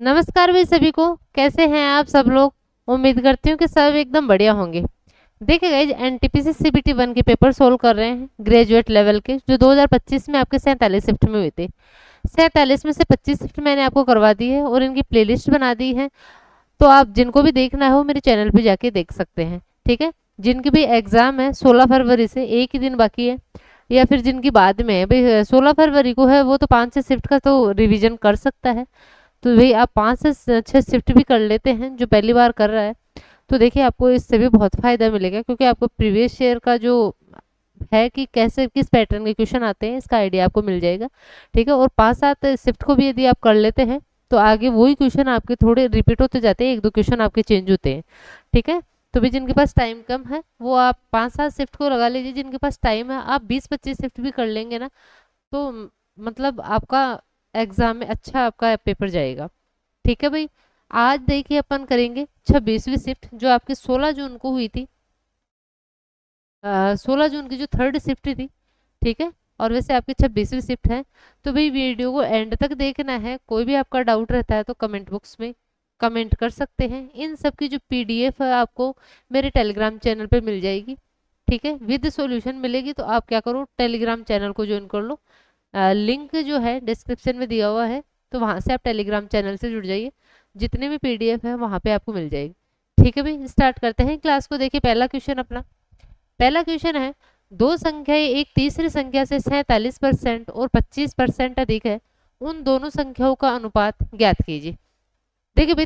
नमस्कार भाई सभी को। कैसे हैं आप सब लोग। उम्मीद करती हूँ कि सब एकदम बढ़िया होंगे। देखिए गाइज, एनटीपीसी सीबीटी 1 के पेपर सोल्व कर रहे हैं ग्रेजुएट लेवल के, जो 2025 में आपके 47 शिफ्ट में हुए थे। 47 में से 25 शिफ्ट मैंने आपको करवा दी है और इनकी प्लेलिस्ट बना दी है। तो आप जिनको भी देखना हो मेरे चैनल पे जाके देख सकते हैं। ठीक है। जिनकी भी एग्जाम है 16 फरवरी से, एक ही दिन बाकी है, या फिर जिनकी बाद में है भाई 16 फरवरी को है, वो तो 5 से शिफ्ट का तो रिवीजन कर सकता है। तो भाई आप 5 से 6 शिफ्ट भी कर लेते हैं जो पहली बार कर रहा है। तो देखिए आपको इससे भी बहुत फायदा मिलेगा, क्योंकि आपको प्रीवियस ईयर का जो है कि कैसे किस पैटर्न के क्वेश्चन आते हैं इसका आइडिया आपको मिल जाएगा। ठीक है। और 5-7 शिफ्ट को भी यदि आप कर लेते हैं तो आगे वही क्वेश्चन आपके थोड़े रिपीट होते जाते हैं, एक दो क्वेश्चन आपके चेंज होते हैं। ठीक है। तो भी जिनके पास टाइम कम है वो आप 5-7 शिफ्ट को लगा लीजिए, जिनके पास टाइम है आप 20-25 शिफ्ट भी कर लेंगे ना, तो मतलब आपका एग्जाम में अच्छा आपका पेपर जाएगा। ठीक है भाई। आज देखिए अपन करेंगे 26वीं शिफ्ट जो आपकी 16 जून को हुई थी। 16 जून की जो थर्ड शिफ्ट थी। ठीक है। और वैसे आपकी 26वीं शिफ्ट है। तो भाई वीडियो को एंड तक देखना है। कोई भी आपका डाउट रहता है तो कमेंट बॉक्स में कमेंट कर सकते हैं। इन सब की जो पीडीएफ है आपको मेरे टेलीग्राम चैनल पे मिल जाएगी। ठीक है। विद सॉल्यूशन मिलेगी। तो आप क्या करो, टेलीग्राम चैनल को ज्वाइन कर लो। लिंक जो है डिस्क्रिप्शन में दिया हुआ है, तो वहां से आप टेलीग्राम चैनल से जुड़ जाइए। जितने भी पीडीएफ है वहां पे आपको मिल जाएगी। ठीक है भाई, स्टार्ट करते हैं क्लास को। देखिए पहला क्वेश्चन अपना, पहला क्वेश्चन है, दो संख्याएं एक तीसरी संख्या से 47% और 25% अधिक है, उन दोनों संख्याओं का अनुपात ज्ञात कीजिए। देखिए भाई,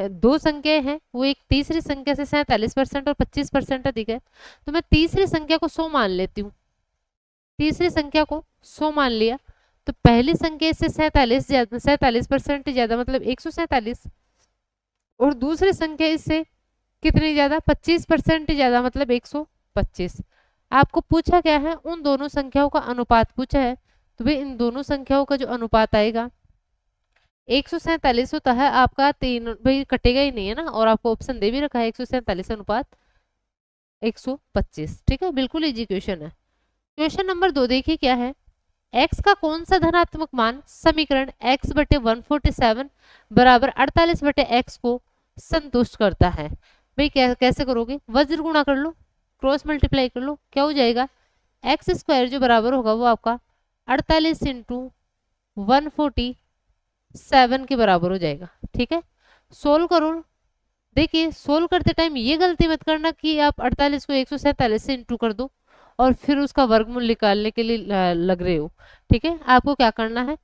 दो संख्याएं हैं, वो एक तीसरी संख्या से 47% और 25% अधिक है। तो मैं तीसरी संख्या को 100 मान लेती हूँ। तीसरी संख्या को 100 मान लिया। तो पहली संख्या इससे 47% ज्यादा मतलब 147, और दूसरी संख्या इससे कितनी ज्यादा, 25% ज्यादा मतलब 125। आपको पूछा क्या है, उन दोनों संख्याओं का अनुपात पूछा है। तो भाई इन दोनों संख्याओं का जो अनुपात आएगा, 147 होता है आपका, तीन भाई कटेगा ही नहीं है ना, और आपको ऑप्शन दे भी रखा है 147 अनुपात 125। ठीक है, बिल्कुल इजी क्वेश्चन है। क्वेश्चन नंबर 2 देखिए क्या है, x का कौन सा धनात्मक मान समीकरण x बटे 147 बराबर 48 बटे x को संतुष्ट करता है। भाई कैसे करोगे, वज्र गुणा कर लो, क्रॉस मल्टीप्लाई कर लो, क्या हो जाएगा, एक्स स्क्वायर जो बराबर होगा वो आपका 48 इंटू 147 के बराबर हो जाएगा। ठीक है। सोल्व करो। देखिए सोल्व करते टाइम ये गलती मत करना कि आप 48 को 147 से इंटू कर दो और फिर उसका वर्गमूल निकालने के लिए लग रहे हो। ठीक है। आपको क्या करना है,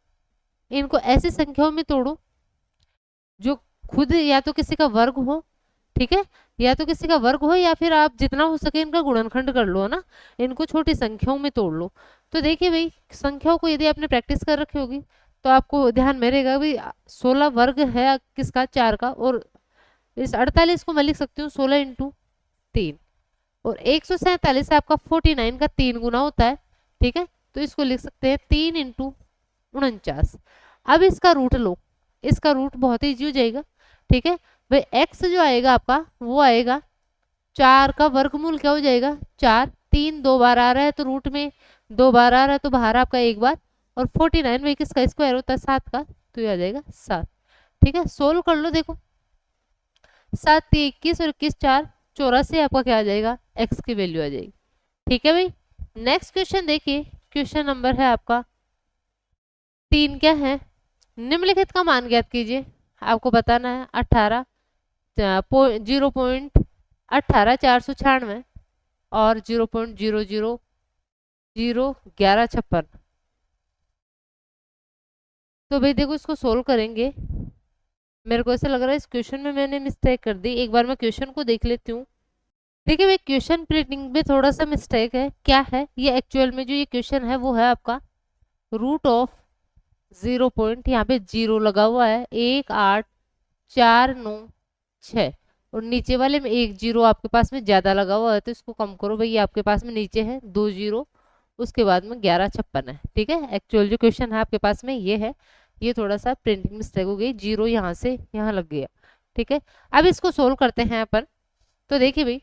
इनको ऐसी संख्याओं में तोड़ो जो खुद या तो किसी का वर्ग हो। ठीक है। या तो किसी का वर्ग हो, या फिर आप जितना हो सके इनका गुणनखंड कर लो ना, इनको छोटी संख्याओं में तोड़ लो। तो देखिए भाई, संख्याओं को यदि आपने प्रैक्टिस कर रखी होगी तो आपको ध्यान में रहेगा भाई 16 वर्ग है किसका, 4 का, और इस 48 को मैं लिख सकती हूँ 16 इंटू 3, और 147 आपका 49 का 3 गुना होता है। ठीक है। तो इसको लिख सकते हैं 3 इंटू 49। अब इसका रूट लो, इसका रूट बहुत ईजी हो जाएगा। ठीक है। भाई एक्स जो आएगा आपका वो आएगा 4 का वर्गमूल, क्या हो जाएगा 4, 3 दो बार आ रहा है तो रूट में 2 बार आ रहा है तो बाहर आपका एक बार, और 49 में किसका स्क्वायर होता है 7 का, तो ये आ जाएगा 7। ठीक है। सोल्व कर लो, देखो 7 3 21 और 21 4 84, आपका क्या आ जाएगा, एक्स की वैल्यू आ जाएगी। ठीक है भाई। नेक्स्ट क्वेश्चन देखिए, क्वेश्चन नंबर है आपका 3, क्या है, निम्नलिखित का मान ज्ञात कीजिए। आपको बताना है 18, 0.18 496 और 0.00001156। तो भाई देखो इसको सोल्व करेंगे। मेरे को ऐसा लग रहा है इस क्वेश्चन में मैंने मिस्टेक कर दी, एक बार मैं क्वेश्चन को देख लेती हूँ। देखिए भाई क्वेश्चन प्रिंटिंग में थोड़ा सा मिस्टेक है। क्या है ये, एक्चुअल में जो ये क्वेश्चन है वो है आपका रूट ऑफ 0 यहाँ पे 0 लगा हुआ है, 18496, और नीचे वाले में एक 0 आपके पास में ज्यादा लगा हुआ है, तो इसको कम करो भाई, ये आपके पास में नीचे है 2 0, उसके बाद में 1156 है। ठीक है। एक्चुअल जो क्वेश्चन है आपके पास में ये है, ये थोड़ा सा प्रिंटिंग मिस्टेक हो गई, 0 यहाँ से यहाँ लग गया। ठीक है। अब इसको सोल्व करते हैं अपन। तो देखिए भाई,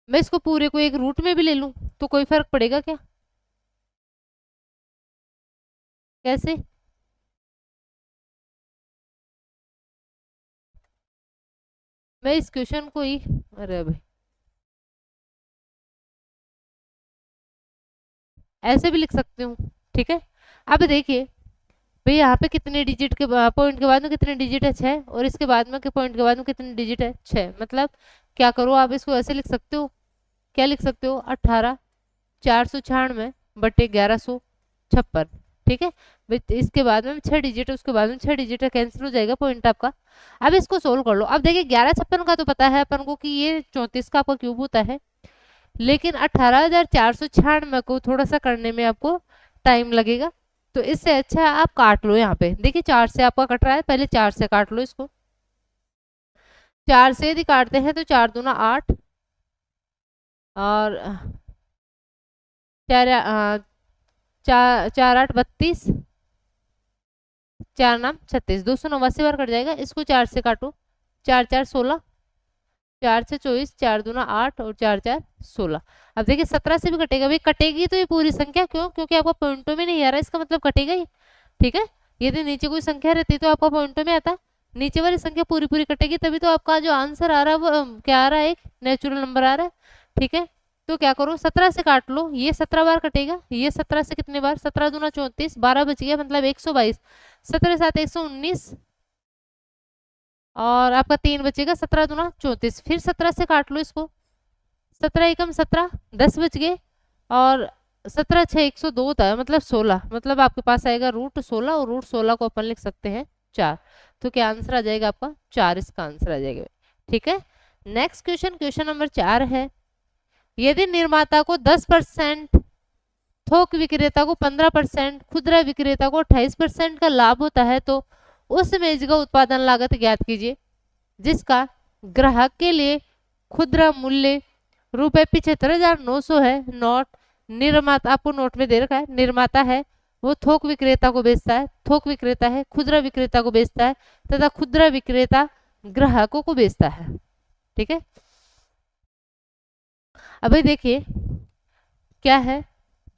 मैं इसको पूरे को एक रूट में भी ले लूं तो कोई फर्क पड़ेगा क्या, कैसे, मैं इस क्वेश्चन को ही, अरे भाई ऐसे भी लिख सकती हूँ, ठीक है। अब देखिए भाई यहाँ पे कितने डिजिट के पॉइंट के बाद में कितने डिजिट है, 6, और इसके बाद में के पॉइंट के बाद में कितने डिजिट है, 6। मतलब क्या करो आप इसको ऐसे लिख सकते हो, क्या लिख सकते हो, 18,496 बटे 1156, ठीक है। इसके बाद में 6 डिजिट है, उसके बाद में 6 डिजिट है, कैंसिल हो जाएगा पॉइंट आपका। अब इसको सोल्व कर लो। अब देखिए 1156 का तो पता है अपन को कि ये 34 का आपका क्यूब होता है, लेकिन 18,496 को थोड़ा सा करने में आपको टाइम लगेगा, तो इससे अच्छा आप काट लो। यहाँ पे देखिए 4 से आपका कट रहा है, पहले 4 से काट लो इसको। 4 से यदि काटते हैं तो 4 दूना 8 और 4 8 32, 4 नाम 36, 289 बार कट जाएगा। इसको 4 से काटो, 4 4 16, 4 से 24, 4 दूना 8 और 4 4 16। अब देखिए 17 से भी कटेगा, भाई कटेगी तो ये पूरी संख्या, क्यों, क्योंकि आपका पॉइंटों में नहीं आ रहा है, इसका मतलब कटेगा ही, ठीक है। यदि नीचे कोई संख्या रहती तो आपका पॉइंटों में आता, नीचे वाली संख्या पूरी पूरी कटेगी, तभी तो आपका जो आंसर आ रहा है वो क्या आ रहा है, एक नेचुरल नंबर आ रहा है, ठीक है। तो क्या करो 17 से काट लो, ये 17 बार कटेगा, ये 17 से कितने बार, 17 दूना 34, 12 बच गया, मतलब 122, 17 7 119 और आपका 3 बचेगा, 17 दूना 34, फिर 17 से काट लो इसको, 17 एकम 17, 10 बच गए और 17 6 102 होता है, मतलब 16, मतलब आपके पास आएगा √16 और √16 को अपन लिख सकते हैं 4। तो क्या आंसर आ जाएगा आपका 4, इसका आंसर आ जाएगा, ठीक है। नेक्स्ट क्वेश्चन, क्वेश्चन नंबर 4 है, यदि निर्माता को 10%, थोक विक्रेता को 15%, खुदरा विक्रेता को 28% का लाभ होता है, तो उस मेज का उत्पादन लागत ज्ञात कीजिए जिसका ग्राहक के लिए खुदरा मूल्य ₹75,900 है। नोट, निर्माता, आपको नोट में दे रखा है, निर्माता है वो थोक विक्रेता को बेचता है, थोक विक्रेता है खुदरा विक्रेता को बेचता है, तथा खुदरा विक्रेता ग्राहकों को बेचता है, ठीक है। अभी देखिए क्या है,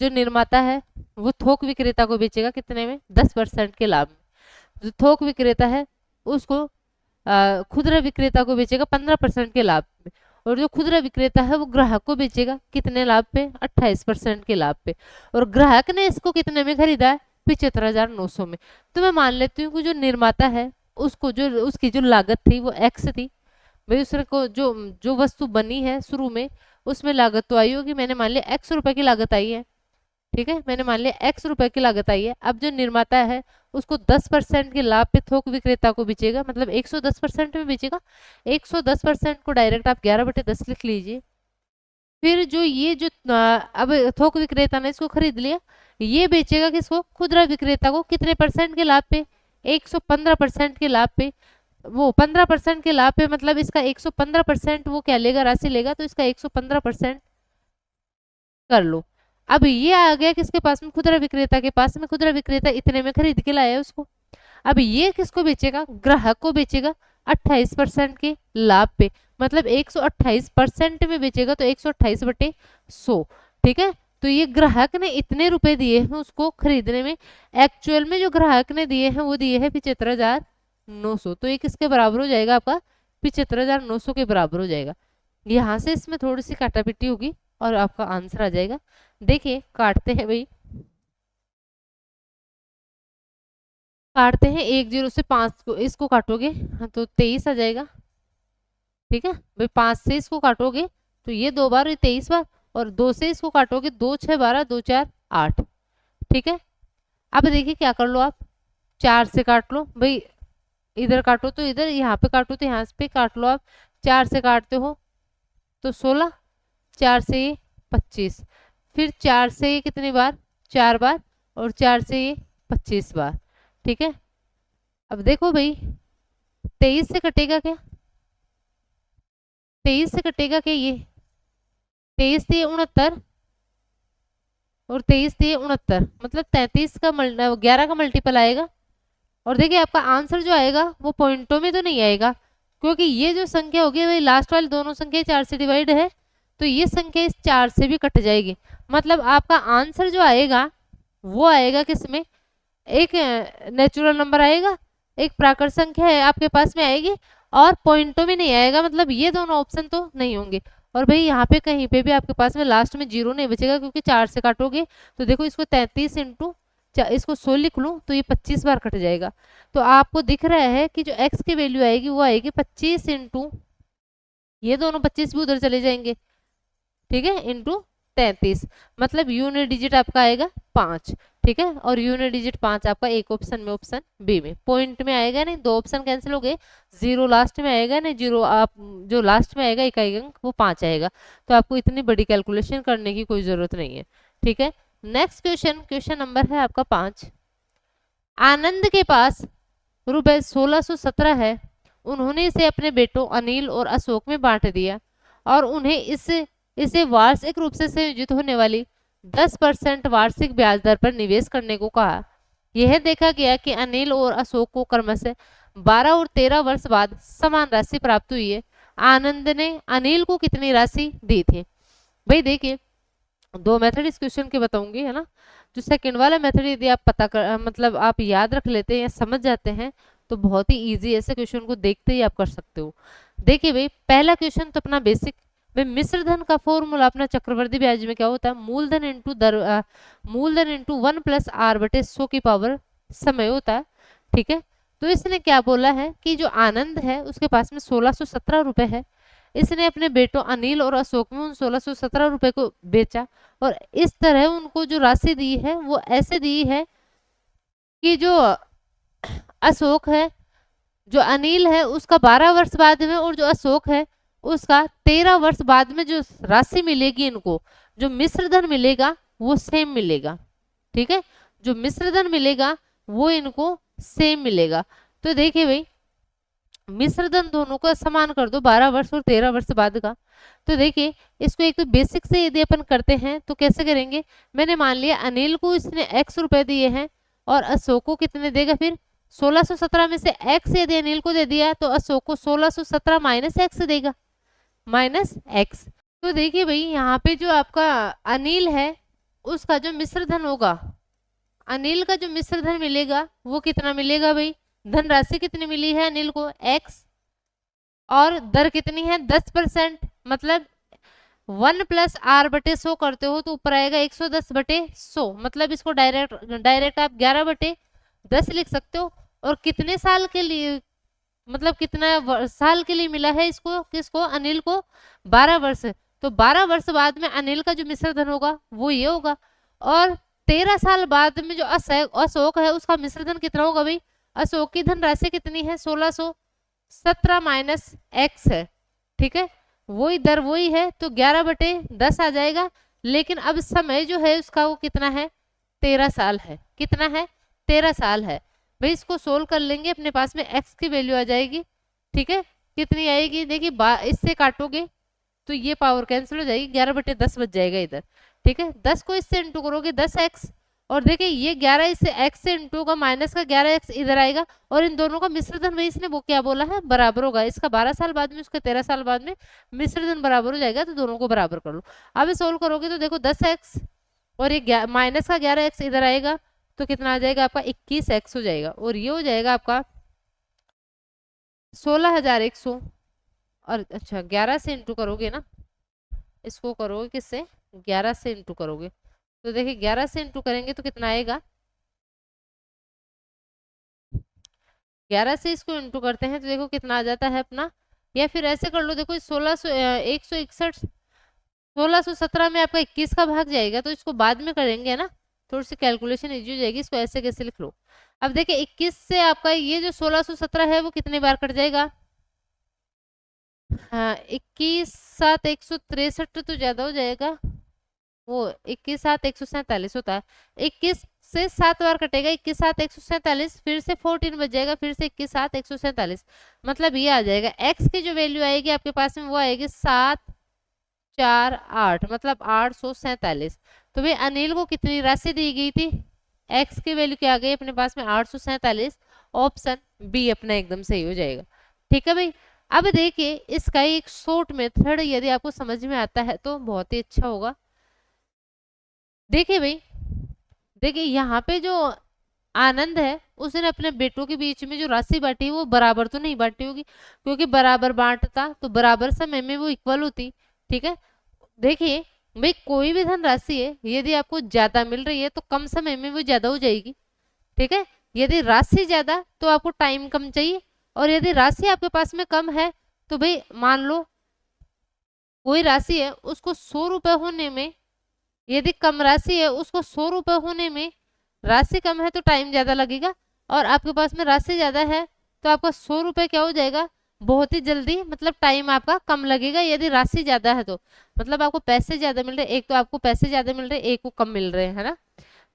जो निर्माता है वो थोक विक्रेता को बेचेगा कितने में, 10% के लाभ में। जो थोक विक्रेता है उसको खुदरा विक्रेता को बेचेगा 15% के लाभ में, और जो खुदरा विक्रेता है वो ग्राहक को बेचेगा कितने लाभ पे, 28% के लाभ पे, और ग्राहक ने इसको कितने में खरीदा है, 75,900 में। तो मैं मान लेती हूँ कि जो निर्माता है उसको जो उसकी जो लागत थी वो x थी, भाई उसने को जो जो वस्तु बनी है शुरू में उसमें लागत तो आई होगी, मैंने मान लिया x रुपए की लागत आई है, ठीक है, मैंने मान लिया x रुपए की लागत आई है। अब जो निर्माता है उसको 10% के लाभ पे थोक विक्रेता को बेचेगा, मतलब 110% में बेचेगा। 110% को डायरेक्ट आप 11/10 लिख लीजिए। फिर जो ये जो अब थोक विक्रेता ने इसको खरीद लिया, ये बेचेगा किसको, खुदरा विक्रेता को, कितने परसेंट के लाभ पे, 115% के लाभ पे। वो 15% के लाभ पे, मतलब इसका 115% वो क्या लेगा, राशि लेगा, तो इसका 115% कर लो। अब ये आ गया किसके पास में, खुदरा विक्रेता के पास में, खुदरा विक्रेता इतने में खरीद के लाया उसको। अब ये किसको बेचेगा, ग्राहक को बेचेगा 28% के लाभ पे, मतलब 128% में बेचेगा, तो 128/100, ठीक है। तो ये ग्राहक ने इतने रुपए दिए हैं उसको खरीदने में, एक्चुअल में जो ग्राहक ने दिए हैं वो दिए हैं 75,900, तो ये किसके बराबर हो जाएगा, आपका 75,900 के बराबर हो जाएगा। यहाँ से इसमें थोड़ी सी काटापिटी होगी और आपका आंसर आ जाएगा। देखिए काटते हैं भाई, काटते हैं 1 0 से 5 को, इसको काटोगे तो 23 आ जाएगा, ठीक है भाई। 5 से इसको काटोगे तो ये 2 बार, ये 23 बार, और 2 से इसको काटोगे 2 6 12, 2 4 8, ठीक है। अब देखिए क्या कर लो आप, 4 से काट लो भाई, इधर काटो तो इधर, यहाँ पे काटो तो यहाँ पे काट लो आप। 4 से काटते हो तो 16, 4 से ये 25, फिर 4 से ये कितनी बार, 4 बार, और 4 से ये 25 बार, ठीक है। अब देखो भाई 23 से कटेगा क्या, 23 से कटेगा क्या, ये 23 से 69 और 23 से 69, मतलब 33 का 11 का मल्टीपल आएगा। और देखिए आपका आंसर जो आएगा वो पॉइंटों में तो नहीं आएगा, क्योंकि ये जो संख्या होगी भाई लास्ट वाली दोनों संख्या 4 से डिवाइड है, तो ये संख्या इस 4 से भी कट जाएगी। मतलब आपका आंसर जो आएगा वो आएगा किसमें, एक नेचुरल नंबर आएगा, एक प्राकृत संख्या है आपके पास में आएगी, और पॉइंटों में नहीं आएगा, मतलब ये दोनों ऑप्शन तो नहीं होंगे। और भाई यहाँ पे कहीं पे भी आपके पास में लास्ट में जीरो नहीं बचेगा, क्योंकि 4 से काटोगे तो देखो इसको 33 इंटू इसको 100 लिख लूँ तो ये 25 बार कट जाएगा। तो आपको दिख रहा है कि जो x की वैल्यू आएगी वो आएगी 25 इंटू, ये दोनों 25 भी उधर चले जाएंगे, ठीक है, इंटू 33, मतलब यूनिट डिजिट आपका आएगा 5, ठीक है। और यूनिट डिजिट 5 आपका एक ऑप्शन में, ऑप्शन बी में। पॉइंट में आएगा नहीं, दो ऑप्शन कैंसिल हो गए, जीरो लास्ट में आएगा नहीं, जीरो आप जो लास्ट में आएगा इकाई अंक वो 5 आएगा। तो आपको इतनी बड़ी कैलकुलेशन करने की कोई जरूरत नहीं है, ठीक है। नेक्स्ट क्वेश्चन, क्वेश्चन नंबर है आपका 5। आनंद के पास रुपए 1617 है, उन्होंने इसे अपने बेटों अनिल और अशोक में बांट दिया और उन्हें इसे वार्षिक रूप से संयोजित होने वाली 10% वार्षिक ब्याज दर पर निवेश करने को कहा। यह देखा गया कि अनिल और अशोक को क्रमशः 12 और 13 वर्ष बाद समान राशि प्राप्त हुई है। आनंद ने अनिल को कितनी राशि दी थी? भाई देखिए, दो मेथड इस क्वेश्चन के बताऊंगी, है ना। जो सेकंड वाला मेथड यदि आप पता कर मतलब आप याद रख लेते हैं या समझ जाते हैं तो बहुत ही इजी, ऐसे क्वेश्चन को देखते ही आप कर सकते हो। देखिए भाई, पहला क्वेश्चन तो अपना बेसिक, भाई मिश्र धन का फॉर्मूला अपना चक्रवर्ती ब्याज में क्या होता है? मूलधन इंटू मूलधन इंटू 1 प्लस आर बटे 100 की पावर समय होता है, ठीक है। तो इसने क्या बोला है कि जो आनंद है उसके पास में 1617 रुपए है, इसने अपने बेटों अनिल और अशोक में उन 1617 रुपए को बेचा और इस तरह उनको जो राशि दी है वो ऐसे दी है कि जो अशोक है, जो अनिल है उसका 12 वर्ष बाद में, और जो अशोक है उसका 13 वर्ष बाद में जो राशि मिलेगी इनको, जो मिश्र धन मिलेगा वो सेम मिलेगा, ठीक है। जो मिश्र धन मिलेगा वो इनको सेम मिलेगा। तो देखिए भाई, मिश्र धन दोनों का समान कर दो, 12 वर्ष और 13 वर्ष बाद का। तो देखिए इसको एक तो बेसिक से यदि अपन करते हैं तो कैसे करेंगे? मैंने मान लिया अनिल को इसने x रुपए दिए हैं और अशोक को कितने देगा, फिर 1617 में से x यदि अनिल को दे दिया तो अशोक को 1617 माइनस x देगा, माइनस x। तो देखिए भाई, यहाँ पे जो आपका अनिल है उसका जो मिश्र धन होगा, अनिल का जो मिश्र धन मिलेगा वो कितना मिलेगा भाई? धनराशि कितनी मिली है अनिल को? x, और दर कितनी है? 10%, मतलब 1 प्लस आर बटे 100 करते हो तो ऊपर आएगा 110 बटे 100, मतलब इसको डायरेक्ट आप 11 बटे 10 लिख सकते हो। और कितने साल के लिए, मतलब कितना साल के लिए मिला है इसको, किसको? अनिल को 12 वर्ष। तो 12 वर्ष बाद में अनिल का जो मिश्र धन होगा वो ये होगा, और 13 साल बाद में जो अशोक है उसका मिश्र धन कितना होगा भाई? अशोक की धन राशि कितनी है? 1617 माइनस एक्स है, ठीक है, वही दर वही है, तो 11 बटे 10 आ जाएगा। लेकिन अब समय जो है उसका वो कितना है? 13 साल है। कितना है? 13 साल है भाई। इसको सोल्व कर लेंगे, अपने पास में x की वैल्यू आ जाएगी, ठीक है। कितनी आएगी? देखिए इससे काटोगे तो ये पावर कैंसिल हो जाएगी, 11 बटे 10 बच जाएगा इधर, ठीक है। 10 को इससे इंटू करोगे 10x, और देखिए ये 11 इससे x से इंटू का माइनस का 11x इधर आएगा, और इन दोनों का मिश्र धन भाई इसने वो क्या बोला है? बराबर होगा। इसका 12 साल बाद में, उसका 13 साल बाद में मिश्र धन बराबर हो जाएगा, तो दोनों को बराबर कर लो। अब सोल्व करोगे तो देखो 10x और ये माइनस का 11x इधर आएगा, तो कितना आ जाएगा आपका? 21x हो जाएगा, और ये हो जाएगा आपका 16,100। और अच्छा 11 से इंटू करोगे ना, इसको करोगे किससे? 11 से इंटू करोगे, तो देखिए 11 से इंटू करेंगे तो कितना आएगा? 11 से इसको इंटू करते हैं तो देखो कितना आ जाता है अपना, या फिर ऐसे कर लो, देखो 161 1617 में आपका 21 का भाग जाएगा, तो इसको बाद में करेंगे ना, थोड़ी सी कैलकुलेशन इजी हो जाएगी। इसको ऐसे कैसे लिख लो? अब देखिए 21 से आपका ये जो 1617 है वो कितने बार कट जाएगा? हाँ 21 7 163 तो ज्यादा हो जाएगा, वो 21 7 147 होता है। 21 से 7 बार कटेगा, 21 7 147, फिर से 14 बच जाएगा, फिर से 21 7 147, मतलब ये आ जाएगा। x की जो वैल्यू आएगी आपके पास में वो आएगी 7 4 8, मतलब 847। तो भाई अनिल को कितनी राशि दी गई थी? x की वैल्यू क्या आ गई अपने पास में? 847। ऑप्शन बी अपना एकदम सही हो जाएगा, ठीक है भाई। अब देखिए इसका एक शॉर्ट मेथड यदि आपको समझ में आता है तो बहुत ही अच्छा होगा। देखिए भाई, देखिए यहाँ पे जो आनंद है उसने अपने बेटों के बीच में जो राशि बांटी है वो बराबर तो नहीं बांटी होगी, क्योंकि बराबर बांटता तो बराबर समय में वो इक्वल होती। ठीक है, देखिए भाई कोई भी धन राशि है यदि आपको ज्यादा मिल रही है तो कम समय में वो ज्यादा हो जाएगी। ठीक है, यदि राशि ज्यादा तो आपको टाइम कम चाहिए, और यदि राशि आपके पास में कम है तो भाई मान लो कोई राशि है उसको 100 रुपए होने में, यदि कम राशि है उसको 100 रुपए होने में राशि कम है तो टाइम ज्यादा लगेगा, और आपके पास में राशि ज्यादा है तो आपका 100 रुपए क्या हो जाएगा, बहुत ही जल्दी, मतलब टाइम आपका कम लगेगा यदि राशि ज्यादा है तो। मतलब आपको पैसे ज्यादा मिल रहे हैं, एक तो आपको पैसे ज्यादा मिल रहे हैं, एक को कम मिल रहे हैं, है ना।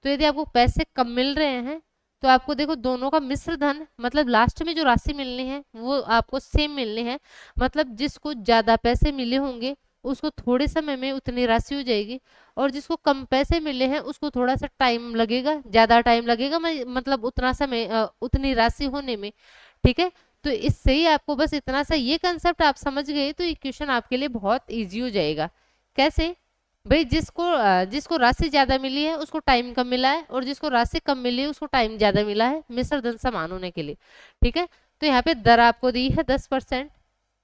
तो यदि आपको पैसे कम मिल रहे हैं तो आपको देखो दोनों का मिश्र धन, मतलब लास्ट में जो राशि मिलनी है वो आपको सेम मिलनी है। मतलब जिसको ज्यादा पैसे मिले होंगे उसको थोड़े समय में उतनी राशि हो जाएगी, और जिसको कम पैसे मिले हैं उसको थोड़ा सा टाइम लगेगा, ज्यादा टाइम लगेगा, मतलब उतना समय उतनी राशि होने में। ठीक है, तो इससे ही आपको बस इतना सा ये कंसेप्ट आप समझ गए तो ये क्वेश्चन आपके लिए बहुत इजी हो जाएगा। कैसे भाई, जिसको राशि ज्यादा मिली है उसको टाइम कम मिला है, और जिसको राशि कम मिली है उसको टाइम ज्यादा मिला है, मिश्र धन समान होने के लिए। ठीक है, तो यहाँ पे दर आपको दी है 10%,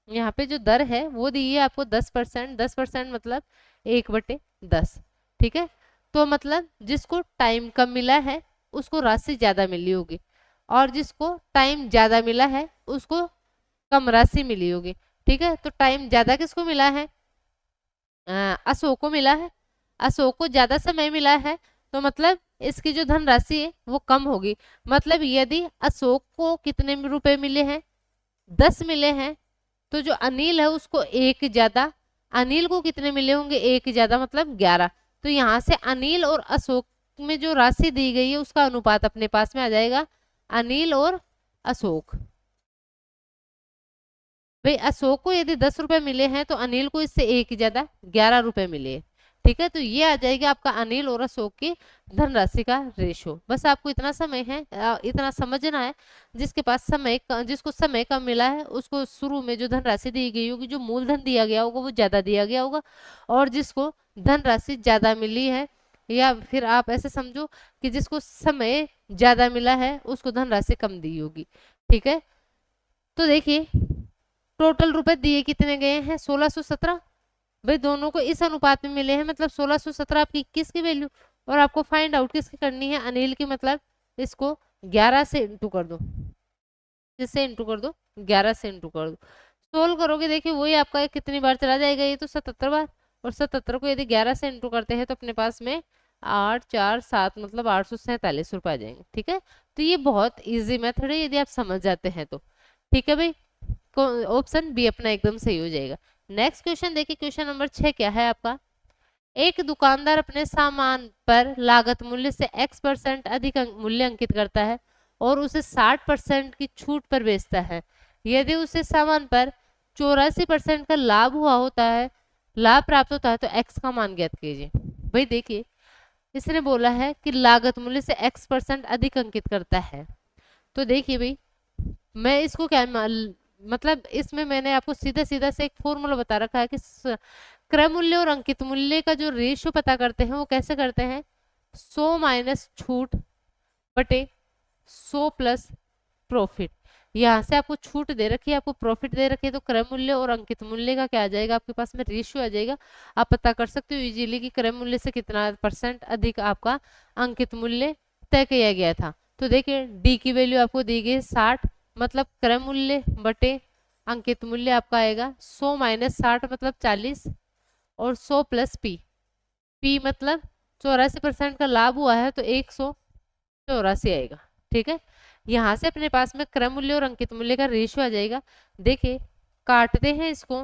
यहाँ पे जो दर है वो दी है आपको 10%, 10% मतलब 1/10। ठीक है, तो मतलब जिसको टाइम कम मिला है उसको राशि ज्यादा मिली होगी, और जिसको टाइम ज्यादा मिला है उसको कम राशि मिली होगी। ठीक है, तो टाइम ज्यादा किसको मिला है, अशोक को मिला है, अशोक को ज्यादा समय मिला है, तो मतलब इसकी जो धनराशि है वो कम होगी। मतलब यदि अशोक को कितने रुपए मिले हैं, 10 मिले हैं, तो जो अनिल है उसको एक ज्यादा, अनिल को कितने मिले होंगे, एक ज्यादा, मतलब 11। तो यहाँ से अनिल और अशोक में जो राशि दी गई है उसका अनुपात अपने पास में आ जाएगा, अनिल और अशोक। भाई अशोक को यदि 10 रुपए मिले हैं तो अनिल को इससे एक ज्यादा 11 रुपए मिले। ठीक है, तो ये आ जाएगा आपका अनिल और अशोक की धनराशि का रेशो। बस आपको इतना समय है, इतना समझना है, जिसके पास समय जिसको समय कम मिला है उसको शुरू में जो धनराशि दी गई होगी, जो मूलधन दिया गया होगा वो ज्यादा दिया गया होगा, और जिसको धनराशि ज्यादा मिली है, या फिर आप ऐसे समझो कि जिसको समय ज्यादा मिला है उसको धनराशि कम दी होगी। ठीक है, तो देखिए टोटल रुपए दिए कितने गए हैं, 1617। भाई दोनों को इस अनुपात में मिले हैं, मतलब 1617 आपकी 21 की वैल्यू, और आपको फाइंड आउट किसकी करनी है, अनिल की। मतलब इसको 11 से इंटू कर दो, किससे इंटू कर दो, 11 से इंटू कर दो। सोल्व करोगे देखिए वही आपका कितनी बार चला जाएगा, ये तो 77 बार, और 77 को यदि 11 से इंटू करते हैं तो अपने पास में 8 4 7 मतलब 847 रुपए आ जाएंगे। ठीक है, तो ये बहुत इजी मेथड है यदि आप समझ जाते हैं तो। ठीक है भाई, ऑप्शन बी अपना एकदम सही हो जाएगा। नेक्स्ट क्वेश्चन देखिए, क्वेश्चन नंबर 6 क्या है आपका। एक दुकानदार अपने सामान पर लागत मूल्य से x% अधिक मूल्य अंकित करता है और उसे 60% की छूट पर बेचता है। यदि उसे सामान पर 84% का लाभ हुआ होता है, लाभ प्राप्त होता है, तो x का मान ज्ञात कीजिए। भाई देखिए इसने बोला है कि लागत मूल्य से x% अधिक अंकित करता है, तो देखिए भाई मैं इसको क्या मतलब इसमें मैंने आपको सीधा सीधा से एक फॉर्मूला बता रखा है कि क्रय मूल्य और अंकित मूल्य का जो रेशियो पता करते हैं वो कैसे करते हैं, 100 माइनस छूट बटे 100 प्लस प्रॉफिट। यहाँ से आपको छूट दे रखी है, आपको प्रॉफिट दे रखी है, तो क्रय मूल्य और अंकित मूल्य का क्या आ जाएगा, आपके पास में रेशियो आ जाएगा। आप पता कर सकते हो इजीली कि क्रय मूल्य से कितना % अधिक आपका अंकित मूल्य तय किया गया था। तो देखिए डी की वैल्यू आपको दी गई 60, मतलब क्रय मूल्य बटे अंकित मूल्य आपका आएगा 100 माइनस 60 मतलब 40, और 100 प्लस पी, पी मतलब 84% का लाभ हुआ है तो 184 आएगा। ठीक है, यहाँ से अपने पास में क्रय मूल्य और अंकित मूल्य का रेशियो आ जाएगा। देखिए काटते हैं इसको,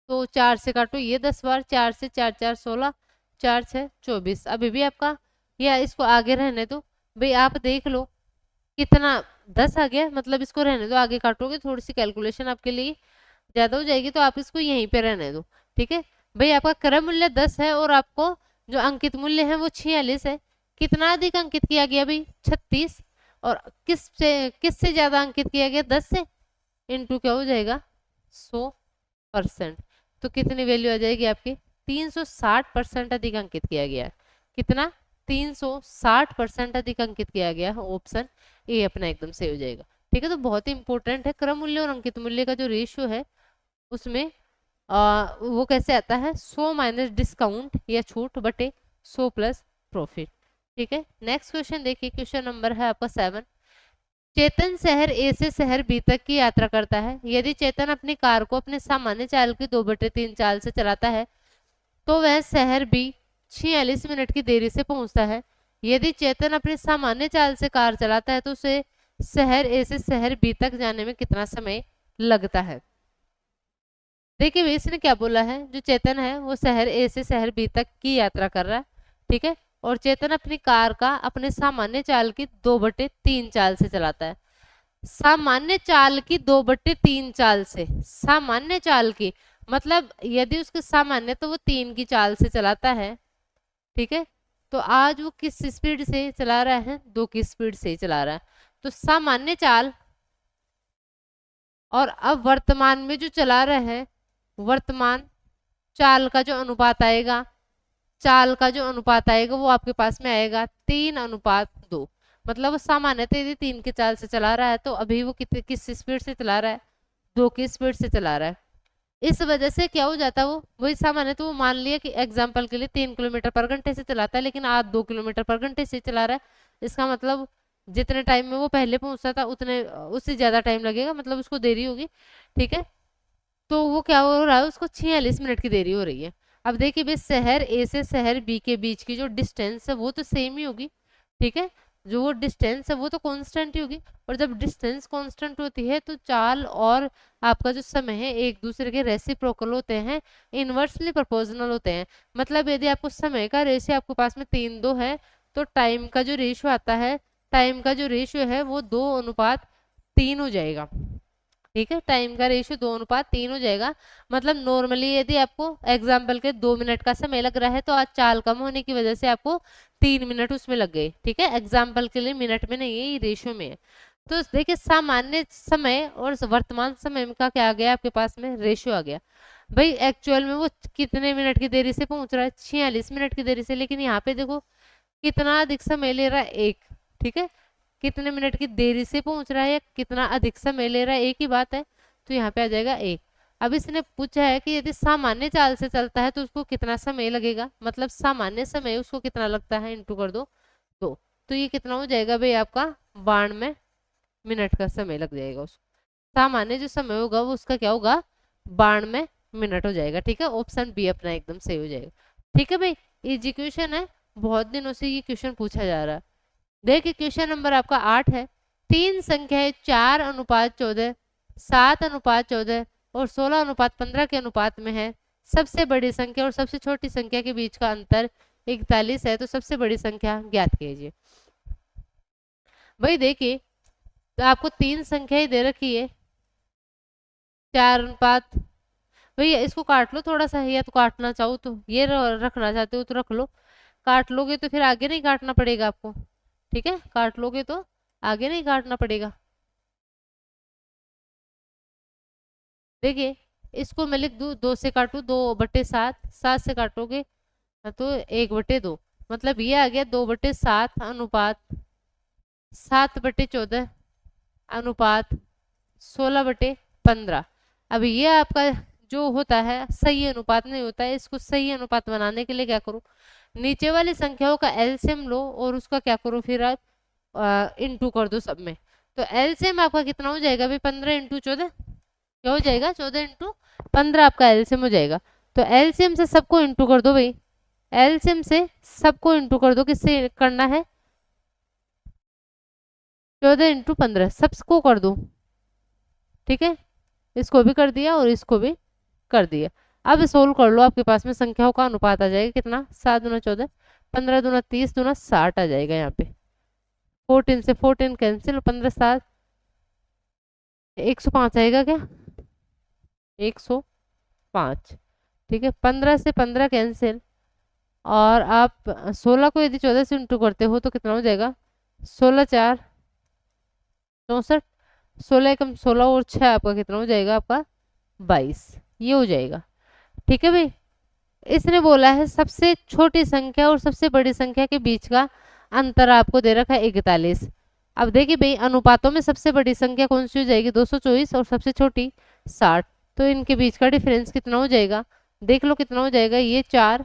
तो 4 से काटो ये 10 बार, 4 से 4 4 16, 4 6 24, अभी भी आपका, या इसको आगे रहने दो भाई, आप देख लो कितना 10 आ गया, मतलब इसको रहने दो, आगे काटोगे थोड़ी सी कैलकुलेशन आपके लिए ज्यादा हो जाएगी, तो आप इसको यहीं पे रहने दो। ठीक है भाई, आपका क्रय मूल्य 10 है और आपको जो अंकित मूल्य है वो 46 है। कितना अधिक अंकित किया गया भाई, 36, और किससे ज्यादा अंकित किया गया, 10 से, इंटू क्या हो जाएगा 100%, तो कितनी वैल्यू आ जाएगी आपकी, 360% अधिक अंकित किया गया। कितना, 360% अधिक अंकित किया गया। ऑप्शन ए अपना एकदम सही हो जाएगा। ठीक है, तो बहुत ही इंपॉर्टेंट है। क्रम मूल्य और अंकित मूल्य का जो रेशियो है उसमें वो कैसे आता है, 100 माइनस डिस्काउंट या छूट बटे 100 प्लस प्रॉफिट। ठीक है, नेक्स्ट क्वेश्चन देखिए, क्वेश्चन नंबर है आपका 7। चेतन शहर ए से शहर बी तक की यात्रा करता है। यदि चेतन अपनी कार को अपने सामान्य चाल की 2/3 चाल से चलाता है तो वह शहर बी 46 मिनट की देरी से पहुंचता है। यदि चेतन अपनी सामान्य चाल से कार चलाता है तो उसे शहर ए से शहर बी तक जाने में कितना समय लगता है। देखिए भाई, इसने क्या बोला है, जो चेतन है वो शहर ए से शहर बी तक की यात्रा कर रहा है। ठीक है, और चेतन अपनी कार का अपने सामान्य चाल की 2/3 चाल से चलाता है। सामान्य चाल की 2/3 चाल से, सामान्य चाल की मतलब यदि उसके सामान्य तो वो 3 की चाल से चलाता है। ठीक है, तो आज वो किस स्पीड से चला रहा है, 2 की स्पीड से चला रहा है। तो सामान्य चाल और अब वर्तमान में जो चला रहा है, वर्तमान चाल का जो अनुपात आएगा, चाल का जो अनुपात आएगा वो आपके पास में आएगा 3:2। मतलब वो सामान्यतः यदि 3 की चाल से चला रहा है तो अभी वो किस स्पीड से चला रहा है, 2 की स्पीड से चला रहा है। इस वजह से क्या हो जाता है, वो वही सामान्य तो वो मान लिया कि एग्जाम्पल के लिए 3 किलोमीटर पर घंटे से चलाता है, लेकिन आज 2 किलोमीटर पर घंटे से चला रहा है। इसका मतलब जितने टाइम में वो पहले पहुंचता था उतने उससे ज्यादा टाइम लगेगा, मतलब उसको देरी होगी। ठीक है, तो वो क्या हो रहा है, उसको 46 मिनट की देरी हो रही है। अब देखिए भाई, शहर ए से शहर बी के बीच की जो डिस्टेंस है वो तो सेम ही होगी। ठीक है, जो वो डिस्टेंस है वो तो कांस्टेंट ही होगी, और जब डिस्टेंस कांस्टेंट होती है तो चाल और आपका जो समय है एक दूसरे के रेसिप्रोकल होते हैं, इनवर्सली प्रोपोर्शनल होते हैं। मतलब यदि आपको समय का रेशियो आपके पास में 3:2 है तो टाइम का जो रेशियो आता है, टाइम का जो रेशियो है वो 2:3 हो जाएगा। ठीक है, टाइम का रेशियो 2:3 हो जाएगा। मतलब नॉर्मली यदि आपको एग्जाम्पल के 2 मिनट का समय लग रहा है तो आज चाल कम होने की वजह से आपको 3 मिनट उसमें लग गए। ठीक है, एग्जाम्पल के लिए मिनट में नहीं है, ये रेशियो में है। तो देखिए, सामान्य समय और वर्तमान समय का क्या आ गया आपके पास में, रेशियो आ गया। भाई एक्चुअल में वो कितने मिनट की देरी से पहुंच रहा है, 46 मिनट की देरी से, लेकिन यहाँ पे देखो कितना अधिक समय ले रहा है, 1। ठीक है, कितने मिनट की देरी से पहुंच रहा है या कितना अधिक समय ले रहा है, एक ही बात है। तो यहाँ पे आ जाएगा 1। अब इसने पूछा है कि यदि सामान्य चाल से चलता है तो उसको कितना समय लगेगा, मतलब सामान्य समय उसको कितना लगता है, इंटू कर दो 2। तो ये कितना हो जाएगा भाई, आपका 92 मिनट का समय लग जाएगा उसको। सामान्य जो समय होगा वो उसका क्या होगा, 92 मिनट हो जाएगा। ठीक है, ऑप्शन बी अपना एकदम सही हो जाएगा। ठीक है भाई, इजी क्वेश्चन है, बहुत दिनों से ये क्वेश्चन पूछा जा रहा है। देखिए क्वेश्चन नंबर आपका 8 है। 3 संख्याएं 4:14, 7:14 और 16:15 के अनुपात में है। सबसे बड़ी संख्या और सबसे छोटी संख्या के बीच का अंतर 41 है, तो सबसे बड़ी संख्या ज्ञात कीजिए। भाई देखिए, तो आपको 3 संख्याएं दे रखी है, 4:, भैया इसको काट लो थोड़ा सा, या तो काटना चाहो तो ये रखना चाहते हो तो रख लो, काट लोगे तो फिर आगे नहीं काटना पड़ेगा आपको। ठीक है, काट लोगे तो आगे नहीं काटना पड़ेगा। देखिए, इसको मैं लिख दूं, 2 से काटू 2/7, 7 से काटोगे तो 1/2, मतलब ये आ गया 2/7 अनुपात 7/14 अनुपात 16/15। अब ये आपका जो होता है सही अनुपात नहीं होता है, इसको सही अनुपात बनाने के लिए क्या करो, नीचे वाली संख्याओं का एलसीएम लो और उसका क्या करो, फिर आप इंटू कर दो सब में। तो एलसीएम आपका कितना हो जाएगा भाई, 15 × 14 क्या हो जाएगा, 14 × 15 आपका एलसीएम हो जाएगा। तो एलसीएम से सबको इंटू कर दो भाई, एलसीएम से सबको इंटू कर दो, किससे करना है, 14 × 15 सबको कर दो। ठीक है, इसको भी कर दिया और इसको भी कर दिया। अब सोल्व कर लो, आपके पास में संख्याओं का अनुपात आ जाएगा कितना, 7×14, 15×2 30, 60 आ जाएगा। यहाँ पे 14 से 14 कैंसिल, 15 7, 105 आएगा क्या, 105। ठीक है, 15 से 15 कैंसिल, और आप 16 को यदि 14 से इंटू करते हो तो कितना हो जाएगा, 16 4 64, 16 एकम 16 और 6 आपका कितना हो जाएगा, आपका 22, ये हो जाएगा। ठीक है भाई, इसने बोला है सबसे छोटी संख्या और सबसे बड़ी संख्या के बीच का अंतर आपको दे रखा है 41। अब देखिए भाई अनुपातों में सबसे बड़ी संख्या कौन सी हो जाएगी 224 और सबसे छोटी 60। तो इनके बीच का डिफरेंस कितना हो जाएगा, देख लो कितना हो जाएगा, ये 4,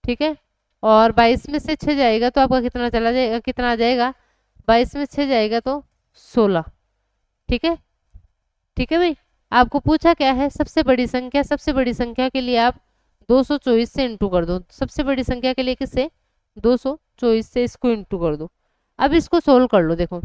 ठीक है, और 22 में से 6 जाएगा तो आपका कितना चला जाएगा, कितना आ जाएगा, 22 में 6 जाएगा तो 16। ठीक है, ठीक है भाई। आपको पूछा क्या है सबसे बड़ी संख्या, सबसे बड़ी संख्या के लिए आप 224 से इंटू कर दो, सबसे बड़ी संख्या के लिए किससे 224 से इसको इंटू कर दो। अब इसको सोल्व कर लो, देखो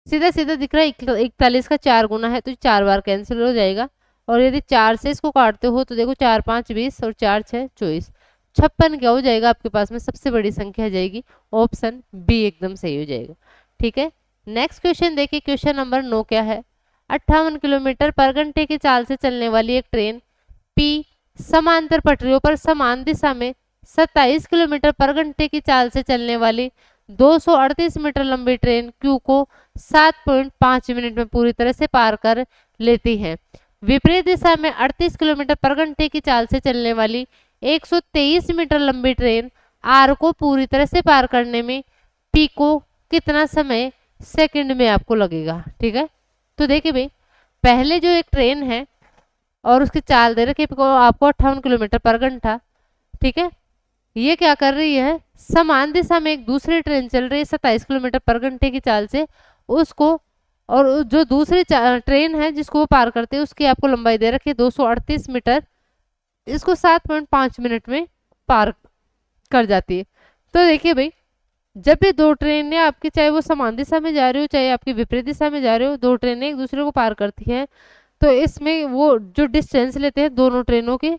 सीधा सीधा दिख रहा है 41 का 4 गुना है तो 4 बार कैंसिल हो जाएगा, और यदि 4 से इसको काटते हो तो देखो 4 5 20 और 4 6 24, 56 क्या हो जाएगा आपके पास में सबसे बड़ी संख्या जाएगी, ऑप्शन बी एकदम सही हो जाएगा। ठीक है, नेक्स्ट क्वेश्चन देखिए, क्वेश्चन नंबर 9 क्या है, 58 किलोमीटर पर घंटे की चाल से चलने वाली एक ट्रेन पी समांतर पटरियों पर समान दिशा में 27 किलोमीटर पर घंटे की चाल से चलने वाली 238 मीटर लंबी ट्रेन क्यू को 7.5 मिनट में पूरी तरह से पार कर लेती है। विपरीत दिशा में 38 किलोमीटर पर घंटे की चाल से चलने वाली 123 मीटर लंबी ट्रेन आर को पूरी तरह से पार करने में पी को कितना समय सेकंड में आपको लगेगा। ठीक है, तो देखिए भाई पहले जो एक ट्रेन है और उसकी चाल दे रखी आपको 58 किलोमीटर पर घंटा, ठीक है, ये क्या कर रही है समान दिशा में एक दूसरी ट्रेन चल रही है 27 किलोमीटर पर घंटे की चाल से, उसको और जो दूसरी ट्रेन है जिसको वो पार करते हैं उसकी आपको लंबाई दे रखी है 238 मीटर, इसको 7.5 मिनट में पार कर जाती है। तो देखिए भाई जब भी दो ट्रेनें आपकी, चाहे वो समान दिशा में जा रही हो चाहे आपकी विपरीत दिशा में जा रही हो, दो ट्रेनें एक दूसरे को पार करती हैं तो इसमें वो जो डिस्टेंस लेते हैं दोनों ट्रेनों की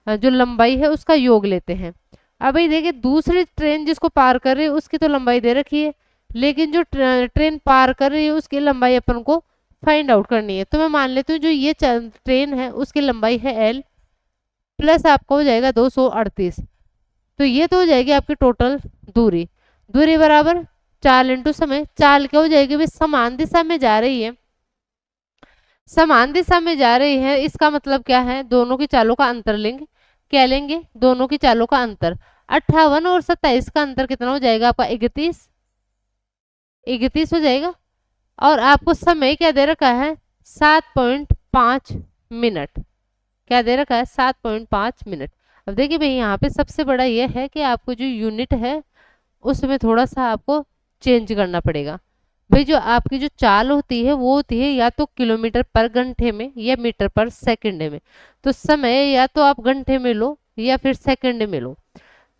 जो लंबाई है उसका योग लेते हैं। अब भाई देखिए दूसरी ट्रेन जिसको पार कर रही है उसकी तो लंबाई दे रखी है, लेकिन जो ट्रेन पार कर रही है उसकी लंबाई अपन को फाइंड आउट करनी है। तो मैं मान लेती हूँ जो ये ट्रेन है उसकी लंबाई है एल प्लस आपका हो जाएगा 238, तो ये तो हो जाएगी आपकी टोटल दूरी, दूरी बराबर चाल इंटू समय, चाल क्या हो जाएगी भाई समान दिशा में जा रही है, समान दिशा में जा रही है इसका मतलब क्या है दोनों की चालों का अंतर लेंगे, क्या लेंगे दोनों की चालों का अंतर, 58 और 27 का अंतर कितना हो जाएगा आपका 31, 31 हो जाएगा, और आपको समय क्या दे रखा है 7.5 मिनट, क्या दे रखा है 7.5 मिनट। अब देखिए भाई यहाँ पे सबसे बड़ा ये है कि आपको जो यूनिट है उसमें थोड़ा सा आपको चेंज करना पड़ेगा। भाई जो आपकी जो चाल होती है वो होती है या तो किलोमीटर पर घंटे में या मीटर पर सेकंड में, तो समय या तो आप घंटे में लो या फिर सेकंड में लो,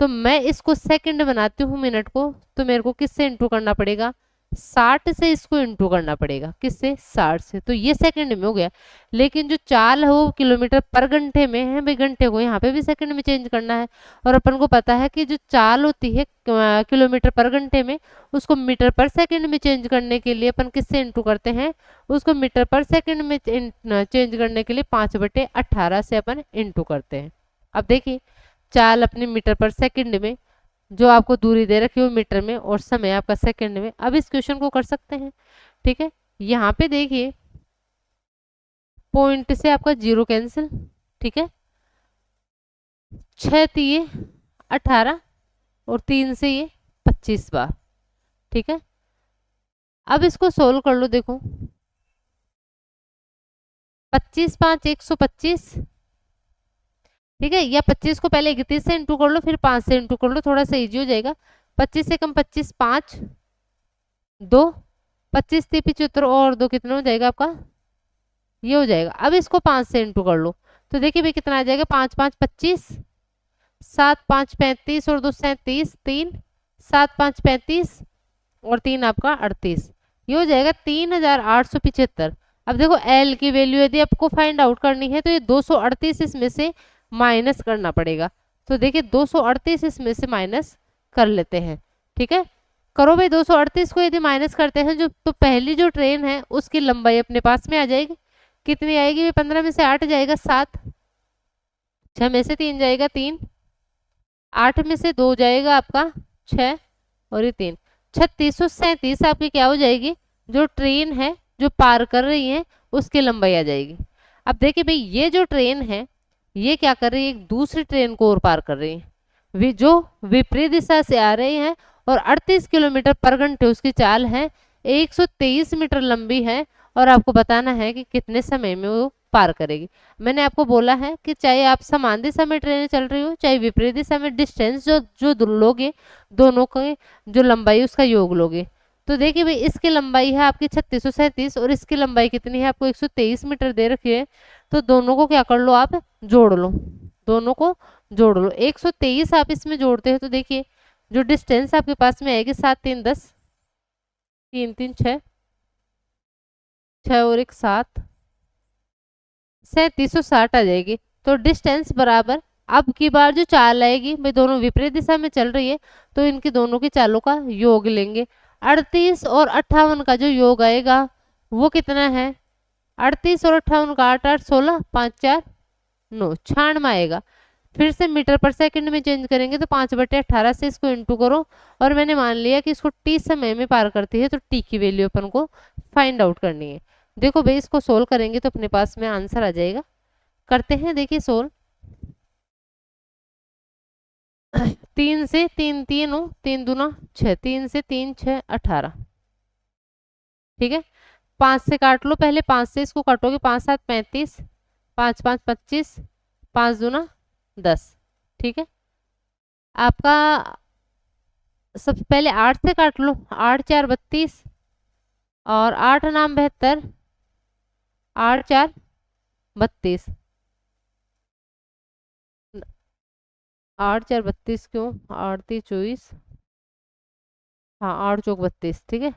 तो मैं इसको सेकंड बनाती हूँ मिनट को, तो मेरे को किससे इंटू करना पड़ेगा 60 से इसको इंटू करना पड़ेगा, किससे 60 से, तो ये सेकंड में हो गया। लेकिन जो चाल है वो किलोमीटर पर घंटे में है, भाई घंटे को यहाँ पे भी सेकंड में चेंज करना है, और अपन को पता है कि जो चाल होती है किलोमीटर पर घंटे में उसको मीटर पर सेकंड में चेंज करने के लिए अपन किससे इंटू करते हैं, उसको मीटर पर सेकंड में चेंज करने के लिए 5/18 से अपन इंटू करते हैं। अब देखिए चाल अपने मीटर पर सेकंड में, जो आपको दूरी दे रखी हो मीटर में और समय आपका सेकंड में। अब इस क्वेश्चन को कर सकते हैं। ठीक है, यहाँ पे देखिए पॉइंट से आपका 0 कैंसिल, ठीक है, 6 3 18 और 3 से ये 25 बार। ठीक है, अब इसको सोल्व कर लो, देखो 25 5 125, ठीक है, या 25 को पहले 31 से इंटू कर लो फिर 5 से इंटू कर लो, थोड़ा सा इजी हो जाएगा। 25 से कम 25 5 2, 25 3 75 और 2 कितना हो जाएगा आपका, ये हो जाएगा। अब इसको 5 से इंटू कर लो तो देखिए भाई कितना आ जाएगा, 5 5 25, 7 5 35 और 2 37, 3 7 5 35 और 3 आपका 38, ये हो जाएगा 3875। अब देखो एल की वैल्यू यदि आपको फाइंड आउट करनी है तो ये 238 इसमें से माइनस करना पड़ेगा, तो देखिए 238 इसमें से माइनस कर लेते हैं। ठीक है, करो भाई 238 को यदि माइनस करते हैं जो, तो पहली जो ट्रेन है उसकी लंबाई अपने पास में आ जाएगी, कितनी आएगी भाई 15 में से 8 जाएगा 7, 6 में से 3 जाएगा 3, 8 में से 2 जाएगा आपका 6 और ये 3, 3637 आपकी क्या हो जाएगी, जो ट्रेन है जो पार कर रही है उसकी लंबाई आ जाएगी। अब देखिए भाई ये जो ट्रेन है ये क्या कर रही है, एक दूसरी ट्रेन को और पार कर रही है, जो विपरीत दिशा से आ रही है, और 38 किलोमीटर पर घंटे उसकी चाल है, 123 मीटर लंबी है, और आपको बताना है कि कितने समय में वो पार करेगी। मैंने आपको बोला है कि चाहे आप समान दिशा में ट्रेनें चल रही हो, चाहे विपरीत दिशा में, डिस्टेंस जो जो लोगे, दोनों के जो लंबाई उसका योग लोगे। तो देखिए भाई, इसकी लंबाई है आपकी 3637 और इसकी लंबाई कितनी है, आपको 123 मीटर दे रखी है। तो दोनों को क्या कर लो, आप जोड़ लो, दोनों को जोड़ लो। 123 आप इसमें जोड़ते हो तो देखिए जो डिस्टेंस आपके पास में आएगी, 7 3 10, 3 3 6, 6 और 1 7, 3760 आ जाएगी। तो डिस्टेंस बराबर, अब की बार जो चाल आएगी भाई, दोनों विपरीत दिशा में चल रही है, तो इनकी दोनों की चालों का योग लेंगे। 38 और 58 का जो योग आएगा वो कितना है, 38 और 58 का 8 8 16, 5 4 9, 96 आएगा। फिर से मीटर पर सेकंड में चेंज करेंगे तो 5/18 से इसको इंटू करो, और मैंने मान लिया कि इसको टी समय में पार करती है, तो टी की वैल्यू अपन को फाइंड आउट करनी है। देखो भाई, इसको सोल्व करेंगे तो अपने पास में आंसर आ जाएगा। करते हैं, देखिए सोल्व। 3 से 3 3 हो, 3 दूना 6, 3 से 3 6 18, ठीक है। 5 से काट लो, पहले 5 से इसको काटोगे, 5 7 35, 5 5 25, 5 दूना 10, ठीक है। आपका सबसे पहले 8 से काट लो, 8 4 32, और 8 नाम 72, 8 4 32, 8 4 32 क्यों, 8 3 24, हाँ 8 चौक 32, ठीक है।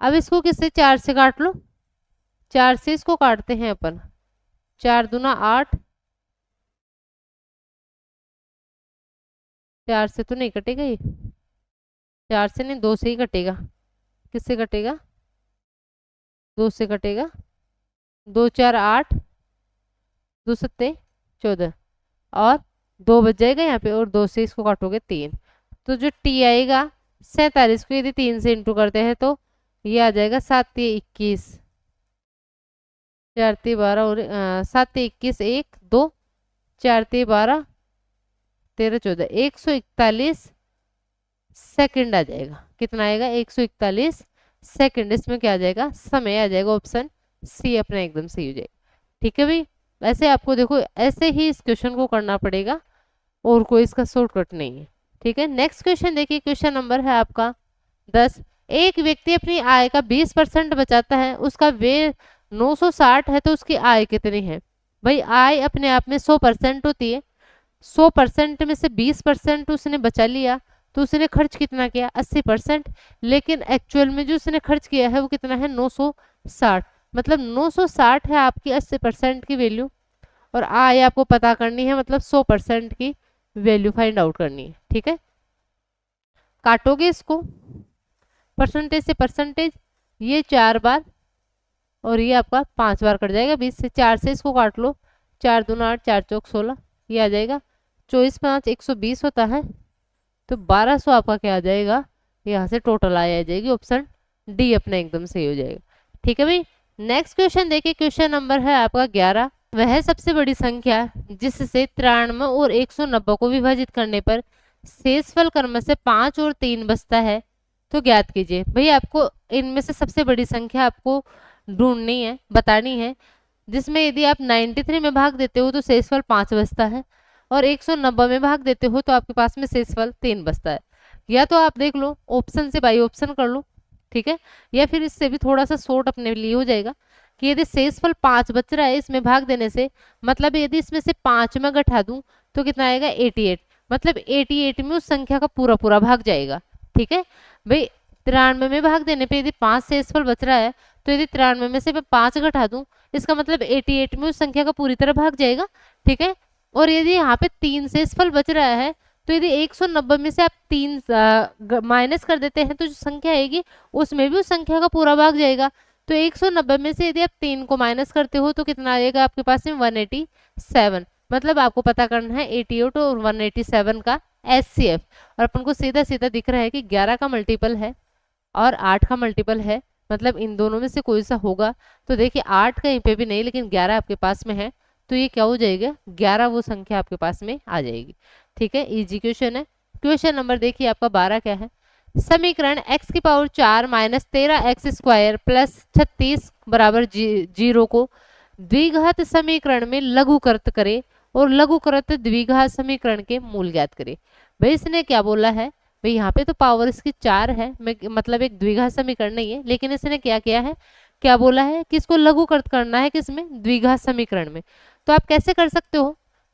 अब इसको किससे, 4 से काट लो, 4 से इसको काटते हैं अपन, 4 दूना 8, 4 से तो नहीं कटेगा ये, 4 से नहीं, 2 से ही कटेगा। किससे कटेगा, 2 से कटेगा, 2 4 8, 2 सत्ते 14, और 2 बच जाएगा यहाँ पे, और 2 से इसको काटोगे 3, तो जो टी आएगा 47 को यदि 3 से इंटू करते हैं तो ये आ जाएगा 7 3 21, 4 3 12, और 7 3 21, 1 2, 4 3 12 13 14, 141 सेकंड आ जाएगा। कितना आएगा, 141 सेकंड। इसमें क्या आ जाएगा, समय आ जाएगा, ऑप्शन सी अपना एकदम सही हो जाएगा। ठीक है भाई, ऐसे आपको देखो, ऐसे ही इस क्वेश्चन को करना पड़ेगा, और कोई इसका शॉर्टकट नहीं है। ठीक है, नेक्स्ट क्वेश्चन देखिए, क्वेश्चन नंबर है आपका 10। एक व्यक्ति अपनी आय का 20% बचाता है, उसका व्यय 960 है, तो उसकी आय कितनी है। भाई आय अपने आप में 100% होती है, 100% में से 20% उसने बचा लिया, तो उसने खर्च कितना किया, 80%। लेकिन एक्चुअल में जो उसने खर्च किया है वो कितना है, 960, मतलब 960 है आपकी 80% की वैल्यू, और आय आपको पता करनी है, मतलब 100% की वैल्यू फाइंड आउट करनी है। ठीक है, काटोगे इसको परसेंटेज से परसेंटेज, ये 4 बार और ये आपका 5 बार कट जाएगा 20 से। 4 से इसको काट लो, 4 दूना 8, 4 चौक 16, ये आ जाएगा। 24 5 120 होता है, तो 1200 आपका क्या आ जाएगा, यहाँ से टोटल आ जाएगी, ऑप्शन डी अपना एकदम सही हो जाएगा। ठीक है भाई, नेक्स्ट क्वेश्चन देखिए, क्वेश्चन नंबर है आपका 11। वह सबसे बड़ी संख्या जिससे 93 और 190 को विभाजित करने पर शेषफल क्रम से 5 और 3 बचता है, तो ज्ञात कीजिए। भाई आपको इनमें से सबसे बड़ी संख्या आपको ढूंढनी है, बतानी है, जिसमें यदि आप 93 में भाग देते हो तो शेषफल 5 बचता है, और 190 में भाग देते हो तो आपके पास में शेषफल 3 बचता है। या तो आप देख लो ऑप्शन से बाई ऑप्शन कर लो, ठीक है, या फिर इससे भी थोड़ा सा शॉर्ट अपने लिए हो जाएगा कि यदि शेषफल 5 बच रहा है इसमें भाग देने से, मतलब यदि इसमें से 5 में घटा दूं तो कितना आएगा, 88, मतलब 88 में उस संख्या का पूरा पूरा भाग जाएगा। ठीक है भाई, 93 में भाग देने पे यदि 5 शेषफल बच रहा है, तो यदि 93 में से मैं 5 घटा दूं, इसका मतलब 88 में उस संख्या का पूरी तरह भाग जाएगा। ठीक है, और यदि यहाँ पे 3 शेषफल बच रहा है, तो यदि 190 में से आप 3 माइनस कर देते हैं तो जो संख्या आएगी उसमें भी उस संख्या का पूरा भाग जाएगा। तो 190 में से यदि आप 3 को माइनस करते हो तो कितना आएगा आपके पास में, 187। मतलब आपको पता करना है 88 और 187 का HCF, और अपन को सीधा सीधा दिख रहा है कि 11 का मल्टीपल है और 8 का मल्टीपल है, मतलब इन दोनों में से कोई सा होगा। तो देखिए 8 कहीं पे भी नहीं, लेकिन 11 आपके पास में है, तो तो ये क्या हो जाएगा, 11 वो संख्या आपके पास में आ जाएगी। ठीक है, इजी क्वेश्चन है। क्वेश्चन नंबर देखिए आपका 12 क्या है। समीकरण x की power 4 minus 13x square plus 36 बराबर 0 को द्विघात समीकरण में लघुकृत करे और लघुकृत द्विघात समीकरण के मूल ज्ञात करे। भाई इसने क्या बोला है, भाई यहाँ पे तो पावर इसकी 4 है, मतलब एक द्विघात समीकरण नहीं है, लेकिन इसने क्या किया है, क्या बोला है कि इसको लघुकृत करना है किसमें, द्विघात समीकरण में। तो आप कैसे कर सकते हो,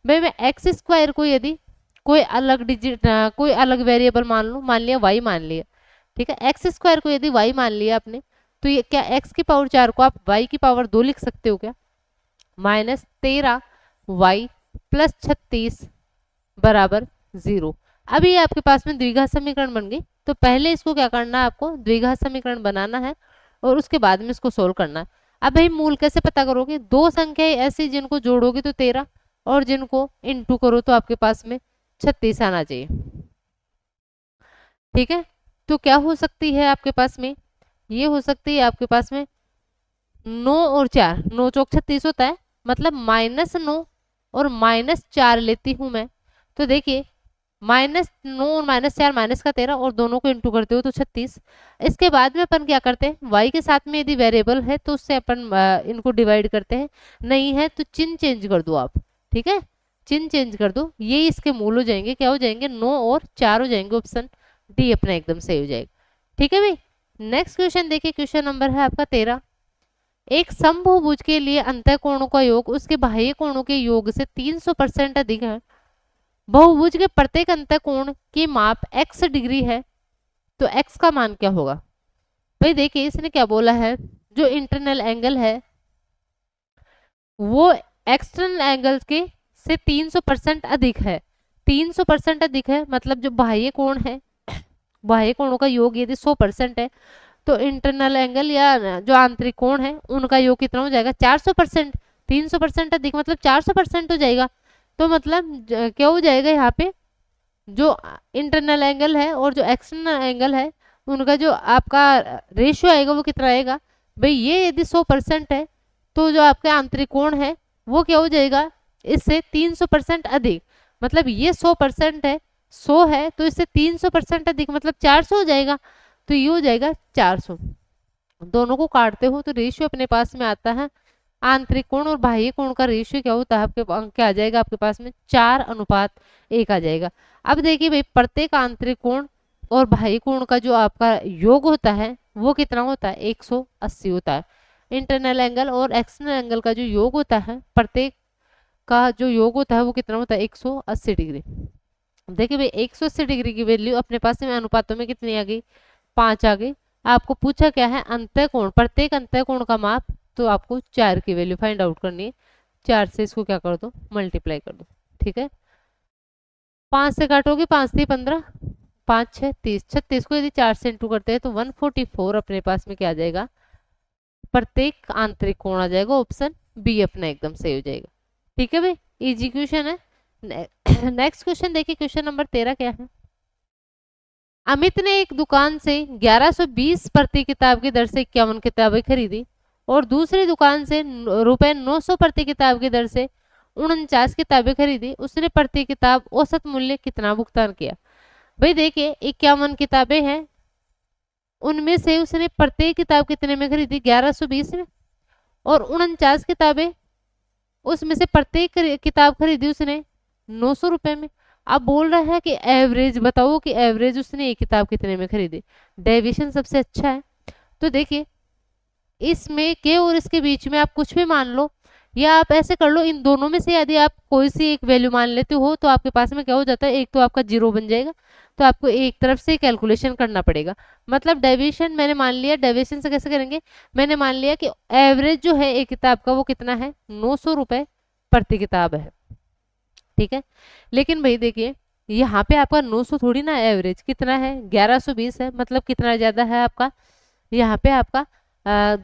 भाई मैं एक्स स्क्वायर को यदि कोई अलग डिजिट कोई अलग वेरिएबल मान लूं, मान लिया y मान लिया, ठीक है, एक्स स्क्वायर को यदि y मान लिया आपने, तो ये क्या x की पावर 4 को आप y की पावर 2 लिख सकते हो क्या, माइनस 13y प्लस 36 बराबर 0। अभी आपके पास में द्विघात समीकरण बन गई। तो पहले इसको क्या करना है, आपको द्विघात समीकरण बनाना है और उसके बाद में इसको सोल्व करना है। अब भाई मूल कैसे पता करोगे, दो संख्याएं ऐसी जिनको जोड़ोगे तो 13 और जिनको इनटू करो तो आपके पास में 36 आना चाहिए। ठीक है, तो क्या हो सकती है आपके पास में, ये हो सकती है आपके पास में 9 और 4, 9 चौक 36 होता है, मतलब -9 और -4 लेती हूं मैं। तो देखिए -9 और -4 माइनस का 13 और दोनों को इंटू करते हो तो 36। इसके बाद में अपन क्या करते हैं, y के साथ में यदि वेरिएबल है तो उससे अपन इनको डिवाइड करते हैं, नहीं है तो चिन्ह चेंज कर दो आप। ठीक है, चिन्ह चेंज कर दो, ये इसके मूल हो जाएंगे, क्या हो जाएंगे, 9 और 4 हो जाएंगे। ऑप्शन डी अपना एकदम सही हो जाएगा। ठीक है भाई, नेक्स्ट क्वेश्चन देखिए, क्वेश्चन नंबर है आपका 13। एक समभुज के लिए अंतःकोणों का योग उसके बाह्य कोणों के योग से 300% अधिक है। बहुभुज के प्रत्येक अंतःकोण की माप x डिग्री है, तो x का मान क्या होगा। भाई देखिए इसने क्या बोला है, जो इंटरनल एंगल है वो एक्सटर्नल एंगल के से 300% अधिक है। 300% अधिक है मतलब जो बाह्य कोण है, बाह्य कोणों का योग यदि 100% है तो इंटरनल एंगल या जो आंतरिक कोण है उनका योग कितना हो जाएगा, 400%। 300% अधिक मतलब 400% हो जाएगा। तो मतलब क्या हो जाएगा, यहाँ पे जो इंटरनल एंगल है और जो एक्सटर्नल एंगल है उनका जो आपका रेशियो आएगा वो कितना आएगा। भाई ये यदि 100% है तो जो आपका आंतरिक कोण है वो क्या हो जाएगा, इससे 300% अधिक, मतलब ये 100% है, 100 है तो इससे 300% अधिक मतलब 400 हो जाएगा। तो ये हो जाएगा 400। दोनों को काटते हो तो रेशियो अपने पास में आता है, आंतरिक कोण और बाह्य कोण का रेशियो क्या होता है आपके क्या आ जाएगा आपके पास में 4:1 आ जाएगा। अब देखिए भाई प्रत्येक आंतरिक कोण और बाह्य कोण का जो आपका योग होता है वो कितना होता है, 180 होता है। इंटरनल एंगल और एक्सटर्नल एंगल का जो योग होता है, प्रत्येक का जो योग होता है वो कितना होता है, 180 डिग्री। देखिए भाई 180 डिग्री की वैल्यू अपने पास में अनुपातों में कितनी आ गई, 5 आ गई। आपको पूछा क्या है, अंतःकोण, प्रत्येक अंतःकोण का माप, तो आपको 4 की वैल्यू फाइंड आउट करनी है। 4 से इसको क्या कर दो, मल्टीप्लाई कर दो। ठीक है, 5 से काटोगे, 5 से 15, 5 6 30, 36 को यदि 4 से इंटू करते हैं तो 144 अपने पास में क्या आ जाएगा, प्रत्येक आंतरिक कोण आ जाएगा। ऑप्शन बी अपना एकदम सही हो जाएगा। ठीक है भाई, इजी क्वेश्चन है। नेक्स्ट क्वेश्चन देखिए, क्वेश्चन नंबर 13 क्या है। अमित ने एक दुकान से 1120 प्रति किताब की दर से 51 किताबें खरीदी और दूसरी दुकान से रुपए 900 प्रति किताब की दर से 49 किताबें खरीदी। उसने प्रति किताब औसत मूल्य कितना भुगतान किया। भाई देखिए 51 किताबें हैं, उनमें से उसने प्रत्येक किताब कितने में खरीदी, 1120 में, और 49 किताबें उसमें से प्रत्येक किताब खरीदी उसने 900 रुपए में। अब बोल रहा है कि एवरेज बताओ कि एवरेज उसने एक किताब कितने में खरीदी। डेविएशन सबसे अच्छा है। तो देखिए इसमें के और इसके बीच में आप कुछ भी मान लो, या आप ऐसे कर लो, इन दोनों में से यदि आप कोई सी एक वैल्यू मान लेते हो तो आपके पास में क्या हो जाता है, एक तो आपका 0 बन जाएगा, तो आपको एक तरफ से कैलकुलेशन करना पड़ेगा। मतलब डेविएशन मैंने मान लिया, डेविएशन से कैसे करेंगे, मैंने मान लिया कि एवरेज जो है एक किताब का वो कितना है, 900 रुपए प्रति किताब है। ठीक है, लेकिन भाई देखिए यहाँ पे आपका 900 थोड़ी ना, एवरेज कितना है, 1120 है, मतलब कितना ज्यादा है आपका, यहाँ पे आपका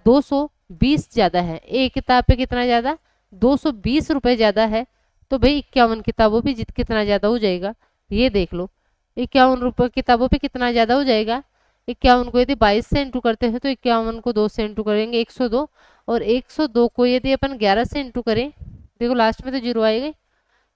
220 ज्यादा है। एक किताब पे कितना ज्यादा, 220 रुपए ज्यादा है। तो भाई 51 किताबों पे कितना ज्यादा हो जाएगा, ये देख लो। 51 रुपए किताबों पे कितना ज्यादा हो जाएगा, 51 को यदि 22 से इंटू करते हैं तो 51 को 2 से इंटू करेंगे 102, और 102 को यदि अपन 11 से इंटू करें देखो लास्ट में तो 0 आएगा।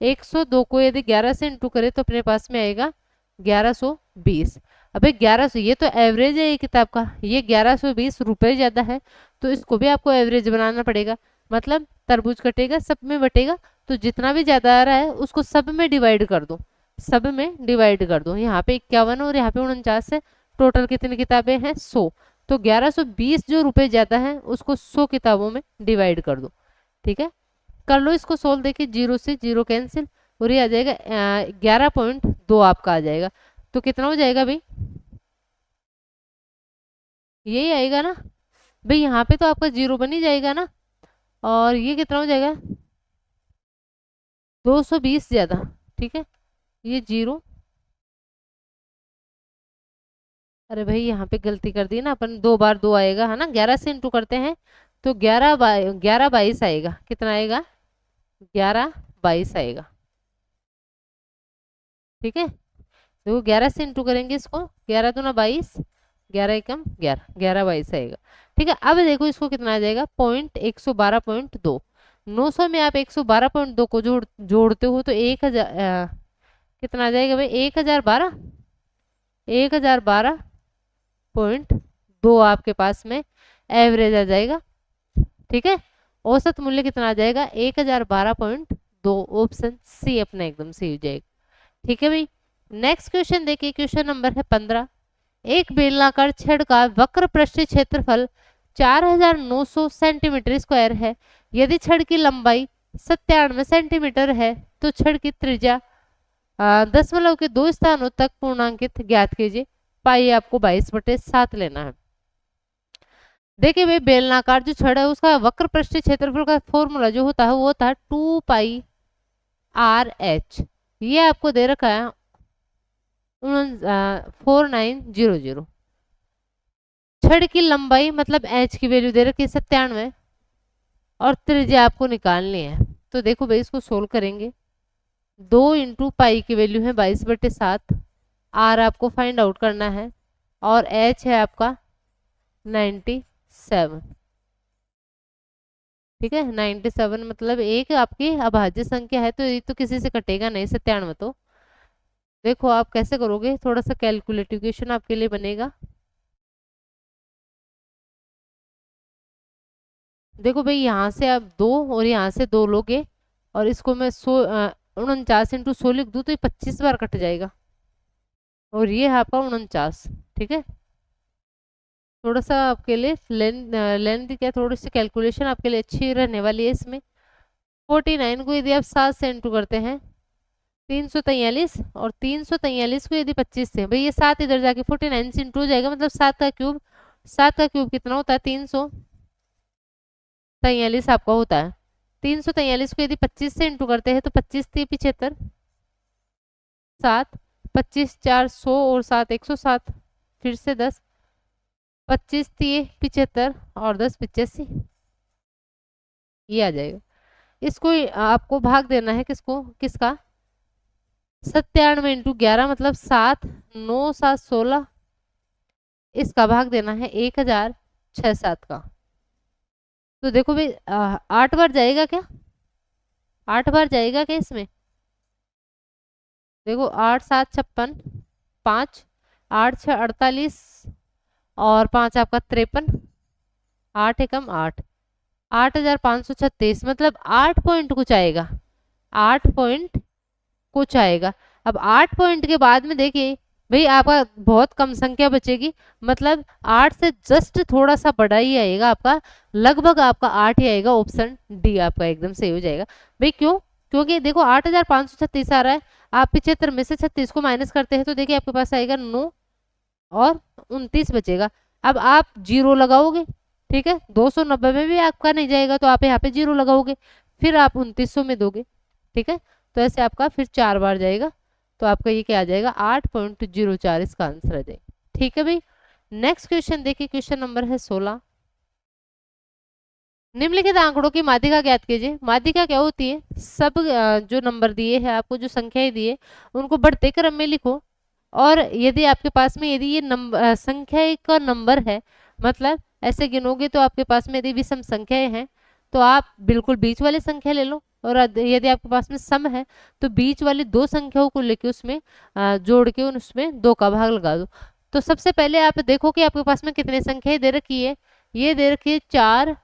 102 को यदि 11 से इंटू करे तो अपने पास में आएगा 1120। अबे 1100, ये तो एवरेज है ये किताब का, ये 1120 रुपए ज्यादा है, तो इसको भी आपको एवरेज बनाना पड़ेगा। मतलब तरबूज कटेगा, सब में बटेगा, तो जितना भी ज्यादा आ रहा है उसको सब में डिवाइड कर दो, सब में डिवाइड कर दो। यहाँ पे 51 और यहाँ पे 49 है, टोटल कितनी किताबें हैं 100, तो 1120 जो रुपए ज्यादा है उसको 100 किताबों में डिवाइड कर दो। ठीक है, कर लो इसको सोल्व। देखिए 0 से 0 कैंसिल और ये आ जाएगा 11.2 आपका आ जाएगा। तो कितना हो जाएगा भाई, यही आएगा ना भाई, यहाँ पे तो आपका 0 बन ही जाएगा ना, और ये कितना हो जाएगा 220 ज्यादा। ठीक है, ये 0, अरे भाई यहाँ पे गलती कर दी ना अपन, 2 बार 2 आएगा है ना, 11 से इंटू करते हैं तो 11 22 आएगा। कितना आएगा 11 22 आएगा। ठीक है, देखो 11 से इंटू करेंगे इसको, 11 दूना 22, 11 एकम 11, 11 22 आएगा। ठीक है, अब देखो इसको कितना आ जाएगा, 112.2। 900 में आप 112.2 को जोड़ते हो तो 1000 कितना आ जाएगा भाई, 1012, 1012.2 आपके पास में एवरेज आ जाएगा। ठीक है, औसत मूल्य कितना आ जाएगा 1012.2। ऑप्शन सी अपना एकदम सही हो जाएगा। ठीक है भाई, नेक्स्ट क्वेश्चन देखिए, क्वेश्चन नंबर है 15। एक बेलनाकार छड़ का वक्र पृष्ठीय क्षेत्रफल 4900 सेंटीमीटर स्क्वायर है। यदि छड़ की लंबाई 97 सेंटीमीटर है तो छड़ की त्रिज्या दशमलव के 2 स्थानों तक पूर्णांकित ज्ञात कीजिए। पाई आपको 22/7 लेना है। देखिए भाई, बेलनाकार जो छड़ है उसका वक्र पृष्ठीय क्षेत्रफल का फॉर्मूला जो होता है वो होता है 2πr/h। ये आपको दे रखा है 4900। छड़ की लंबाई मतलब h की वैल्यू दे रखी है 97 और त्रिज्या आपको निकालनी है। तो देखो भाई इसको सोल्व करेंगे, 2 इंटू पाई की वैल्यू है 22/7, आर आपको फाइंड आउट करना है और h है आपका 97। ठीक है, 97 मतलब एक आपकी अभाज्य संख्या है, तो ये तो किसी से कटेगा नहीं 97। तो देखो आप कैसे करोगे, थोड़ा सा कैलकुलेटिव क्वेश्चन आपके लिए बनेगा। देखो भाई यहाँ से आप 2 और यहाँ से 2 लोगे और इसको मैं 49 इंटू 100 लिख दूँ तो ये 25 बार कट जाएगा और ये है आपका 49। ठीक है, थोड़ा सा आपके लिए लेंथ क्या, थोड़ी सी कैलकुलेशन आपके लिए अच्छी रहने वाली है इसमें। 49 को यदि आप 7 से इंटू करते हैं 343, और 343 को यदि 25 से, भाई ये 7 इधर जाके 49 से इंटू हो जाएगा, मतलब 7 का क्यूब, 7 का क्यूब कितना होता है 343 आपका होता है। 343 को यदि 25 से इंटू करते हैं तो 25 3 75, 7 25 4 100 और 7 107, फिर से 10 25 3 75 और 10 85, ये आ जाएगा। इसको आपको भाग देना है किसको, किसका 97 इंटू 11 मतलब 7 9 7 16, इसका भाग देना है 1006 का। तो देखो भाई 8 बार जाएगा क्या, 8 बार जाएगा क्या इसमें, देखो 8 7 56, 5 8 6 48 और 5 आपका 53, 8 एकम 8, 8536, मतलब 8 पॉइंट कुछ आएगा, 8 पॉइंट कुछ आएगा। अब 8 पॉइंट के बाद में देखिए भाई आपका बहुत कम संख्या बचेगी, मतलब 8 से जस्ट थोड़ा सा बड़ा ही आएगा आपका, लगभग आपका 8 ही आएगा। ऑप्शन डी आपका एकदम सही हो जाएगा भाई। क्यों, क्योंकि देखो 8536 आ रहा है, आप 75 में से 36 को माइनस करते हैं तो देखिए आपके पास आएगा 9 और 29 बचेगा। अब आप 0 लगाओगे, ठीक है, 290 में भी आपका नहीं जाएगा तो आप यहाँ पे 0 लगाओगे, फिर आप 2900 में दोगे। ठीक है, तो ऐसे आपका फिर 4 बार जाएगा, तो आपका ये क्या आ जाएगा 8.04 इसका आंसर आ जाएगा। ठीक है भाई, नेक्स्ट क्वेश्चन देखिए, क्वेश्चन नंबर है 16। निम्नलिखित आंकड़ों की माध्यिका ज्ञात कीजिए। माध्यिका क्या होती है, सब जो नंबर दिए हैं आपको, जो संख्याएं दी है उनको बढ़ते क्रम में लिखो, और यदि आपके पास में यदि ये नंबर संख्या का नंबर है, मतलब ऐसे गिनोगे तो आपके पास में यदि विषम संख्याएं हैं तो आप बिल्कुल बीच वाली संख्या ले लो, और यदि आपके पास में सम है तो बीच वाली दो संख्याओं को लेके उसमें जोड़ के उसमें 2 का भाग लगा दो। तो सबसे पहले आप देखो कि आपके पास में कितनी संख्याएं दे रखी है। ये दे रखी है 4,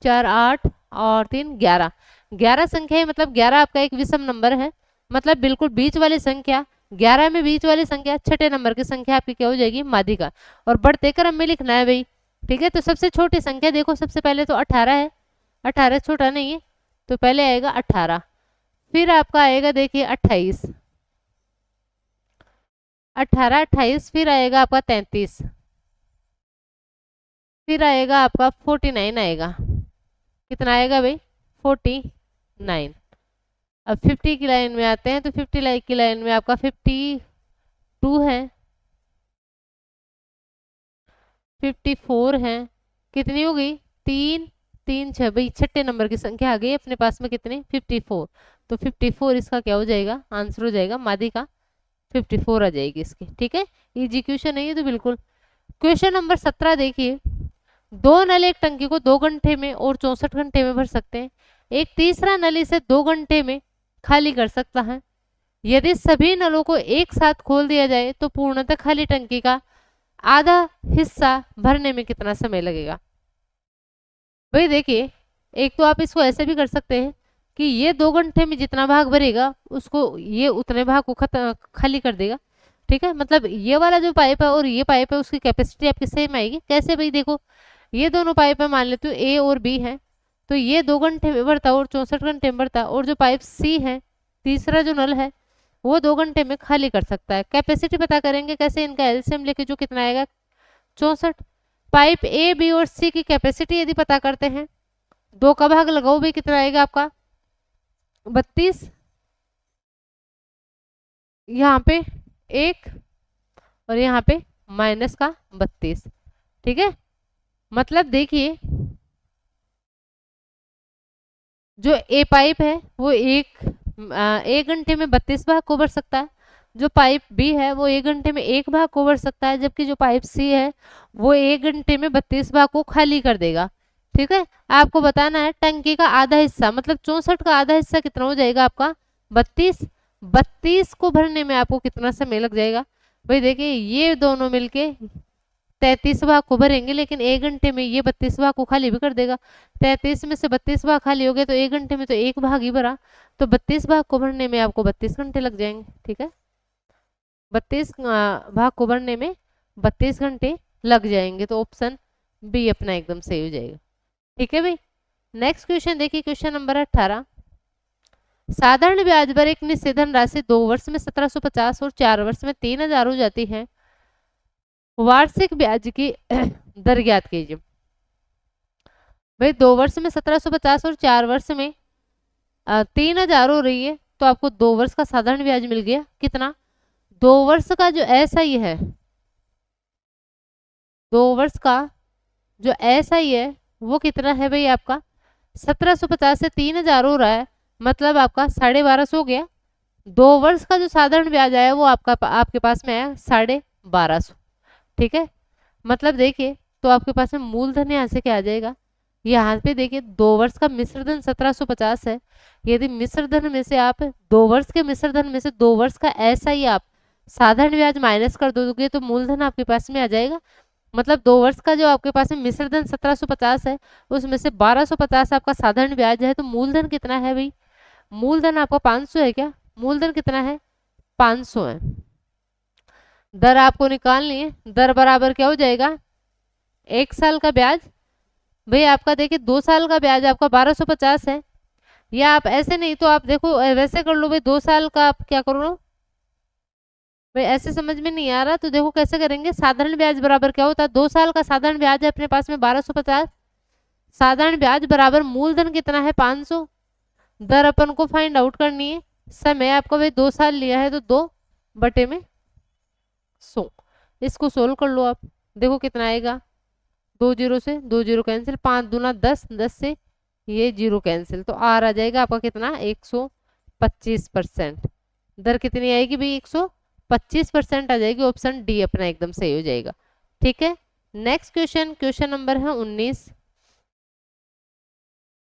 4 8 और 3 11। 11 संख्याएं मतलब 11 आपका एक विषम नंबर है, मतलब बिल्कुल बीच वाली संख्या 11 में बीच वाली संख्या छठे नंबर की संख्या आपकी क्या हो जाएगी, माध्यिका। और बढ़ते क्रम में लिखना है भाई, ठीक है। तो सबसे छोटी संख्या देखो, सबसे पहले तो 18 है, 18 छोटा नहीं है तो पहले आएगा 18, फिर आपका आएगा देखिए 28, 18 28, फिर आएगा आपका 33, फिर आएगा आपका 49 आएगा। कितना आएगा भाई, 49। अब 50 की लाइन में आते हैं तो 50 लाइन की लाइन में आपका 52 है, 54 है, कितनी हो गई 3 3 6 भाई छठे नंबर की संख्या आ गई अपने पास में कितनी 54। तो 54 इसका क्या हो जाएगा, आंसर हो जाएगा माध्यिका 54 आ जाएगी इसकी, ठीक है। इजी क्वेश्चन है ये तो बिल्कुल। क्वेश्चन नंबर 17 देखिए, दो नल एक टंकी को 2 घंटे में और 64 घंटे में भर सकते हैं। एक तीसरा नल इसे 2 घंटे में खाली कर सकता है। यदि सभी नलों को एक साथ खोल दिया जाए तो पूर्णतः खाली टंकी का आधा हिस्सा भरने में कितना समय लगेगा। भाई देखिए, एक तो आप इसको ऐसे भी कर सकते हैं कि ये 2 घंटे में जितना भाग भरेगा उसको ये उतने भाग को खाली कर देगा, ठीक है। मतलब ये वाला जो पाइप है और ये पाइप है उसकी कैपेसिटी आपकी सेम आएगी। कैसे भाई, देखो ये दोनों पाइप है, मान लेते हो ए और बी है, तो ये 2 घंटे में भरता और 64 घंटे में भरता, और जो पाइप सी है तीसरा जो नल है वो 2 घंटे में खाली कर सकता है। कैपेसिटी पता करेंगे कैसे, इनका एलसीएम लेके जो कितना आएगा 64। पाइप ए बी और सी की कैपेसिटी यदि पता करते हैं, 2 का भाग लगाओ भाई, कितना आएगा आपका 32, यहाँ पे 1 और यहाँ पे माइनस का 32, ठीक है। मतलब देखिए जो ए पाइप है वो एक घंटे में 32 भाग को भर सकता है, जो पाइप बी है वो 1 घंटे में 1 भाग को भर सकता है, जबकि जो पाइप सी है वो 1 घंटे में 32 भाग को खाली कर देगा, ठीक है। आपको बताना है टंकी का आधा हिस्सा, मतलब 64 का आधा हिस्सा कितना हो जाएगा आपका 32। 32 को भरने में आपको कितना समय लग जाएगा भाई। देखिए ये दोनों मिलके 33 भाग को भरेंगे, लेकिन 1 घंटे में ये 32 भाग को खाली भी कर देगा। 33 में से 32 भाग खाली हो गए तो 1 घंटे में तो 1 भाग ही भरा, तो 32 भाग को भरने में आपको 32 घंटे लग जाएंगे, ठीक है। 32 भाग को भरने में 32 घंटे लग जाएंगे, तो ऑप्शन बी अपना एकदम सही हो जाएगा, ठीक है भाई। नेक्स्ट क्वेश्चन देखिए, क्वेश्चन नंबर 18। साधारण ब्याज पर एक निश्चित धनराशि 2 वर्ष में 1750 और 4 वर्ष में 3000 हो जाती है। वार्षिक ब्याज की दर ज्ञात कीजिए। भाई 2 वर्ष में 1750 और 4 वर्ष में 3000 हो रही है, तो आपको 2 वर्ष का साधारण ब्याज मिल गया कितना, 2 वर्ष का जो एसआई है, 2 वर्ष का जो एसआई है वो कितना है भाई आपका 1750 से 3000 हो रहा है, मतलब आपका 1250 हो गया। 2 वर्ष का जो साधारण ब्याज आया वो आपके पास में आया 1250, ठीक है। मतलब देखिए तो आपके पास में मूलधन यहाँ से क्या आ जाएगा, यहाँ पे देखिए 2 वर्ष का मिश्र धन 1750 है। यदि मिश्र धन में से आप 2 वर्ष के मिश्र धन में से 2 वर्ष का ऐसा ही आप साधारण ब्याज माइनस कर दोगे तो मूलधन आपके पास में आ जाएगा। मतलब 2 वर्ष का जो आपके पास में मिश्र धन 1750 है उसमें से 1250 आपका साधारण ब्याज है, तो मूलधन कितना है भाई, मूलधन आपका 500 है क्या, मूलधन कितना है 500 है। दर आपको निकालनी है, दर बराबर क्या हो जाएगा 1 साल का ब्याज। भाई आपका देखिए 2 साल का ब्याज आपका 1250 है, या आप ऐसे नहीं तो आप देखो वैसे कर लो भाई, 2 साल का आप क्या करो भाई, ऐसे समझ में नहीं आ रहा तो देखो कैसे करेंगे। साधारण ब्याज बराबर क्या होता है, 2 साल का साधारण ब्याज है अपने पास में 1250, साधारण ब्याज बराबर मूलधन कितना है 500, दर अपन को फाइंड आउट करनी है। समय आपको भाई 2 साल लिया है तो 2/100, इसको सोल्व कर लो आप, देखो कितना आएगा, 2 जीरो से 2 जीरो कैंसिल, 5 दूना 10, 10 से ये जीरो कैंसिल, तो आर आ जाएगा आपका कितना 125%। दर कितनी आएगी भाई 125% आ जाएगी, ऑप्शन डी अपना एकदम सही हो जाएगा, ठीक है। नेक्स्ट क्वेश्चन, क्वेश्चन नंबर है 19।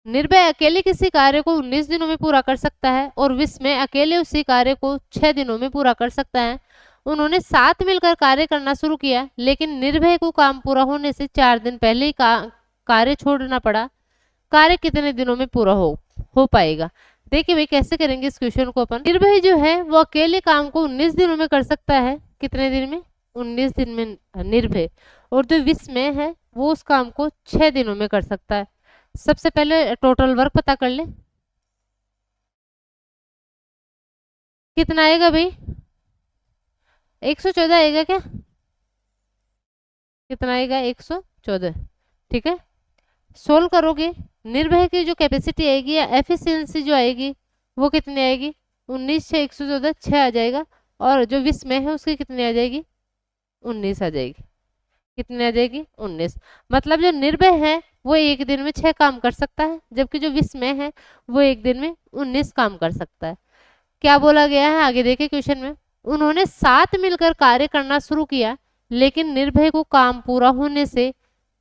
निर्भय अकेले किसी कार्य को 19 दिनों में पूरा कर सकता है और विस्मय अकेले उसी कार्य को 6 दिनों में पूरा कर सकता है। उन्होंने साथ मिलकर कार्य करना शुरू किया, लेकिन निर्भय को काम पूरा होने से 4 दिन पहले ही कार्य छोड़ना पड़ा। कार्य कितने दिनों में पूरा हो पाएगा? देखिए भाई कैसे करेंगे इस क्वेश्चन को अपन। निर्भय जो है वो अकेले काम को 19 दिनों में कर सकता है। कितने दिन में? 19 दिन में निर्भय। और जो विस्मय है वो उस काम को 6 दिनों में कर सकता है। सबसे पहले टोटल वर्क पता कर ले, कितना आएगा भाई? 114 आएगा क्या? कितना आएगा? 114। ठीक है, सोल्व करोगे निर्भय की जो कैपेसिटी आएगी या एफिशिएंसी जो आएगी वो कितनी आएगी? 19 से 114 6 आ जाएगा। और जो विस्मय है उसकी कितनी आ जाएगी? 19 आ जाएगी। कितनी आ जाएगी? 19। मतलब जो निर्भय है वो एक दिन में 6 काम कर सकता है, जबकि जो विस्मय है वो एक दिन में 19 काम कर सकता है। क्या बोला गया है आगे देखिए क्वेश्चन में। उन्होंने साथ मिलकर कार्य करना शुरू किया, लेकिन निर्भय को काम पूरा होने से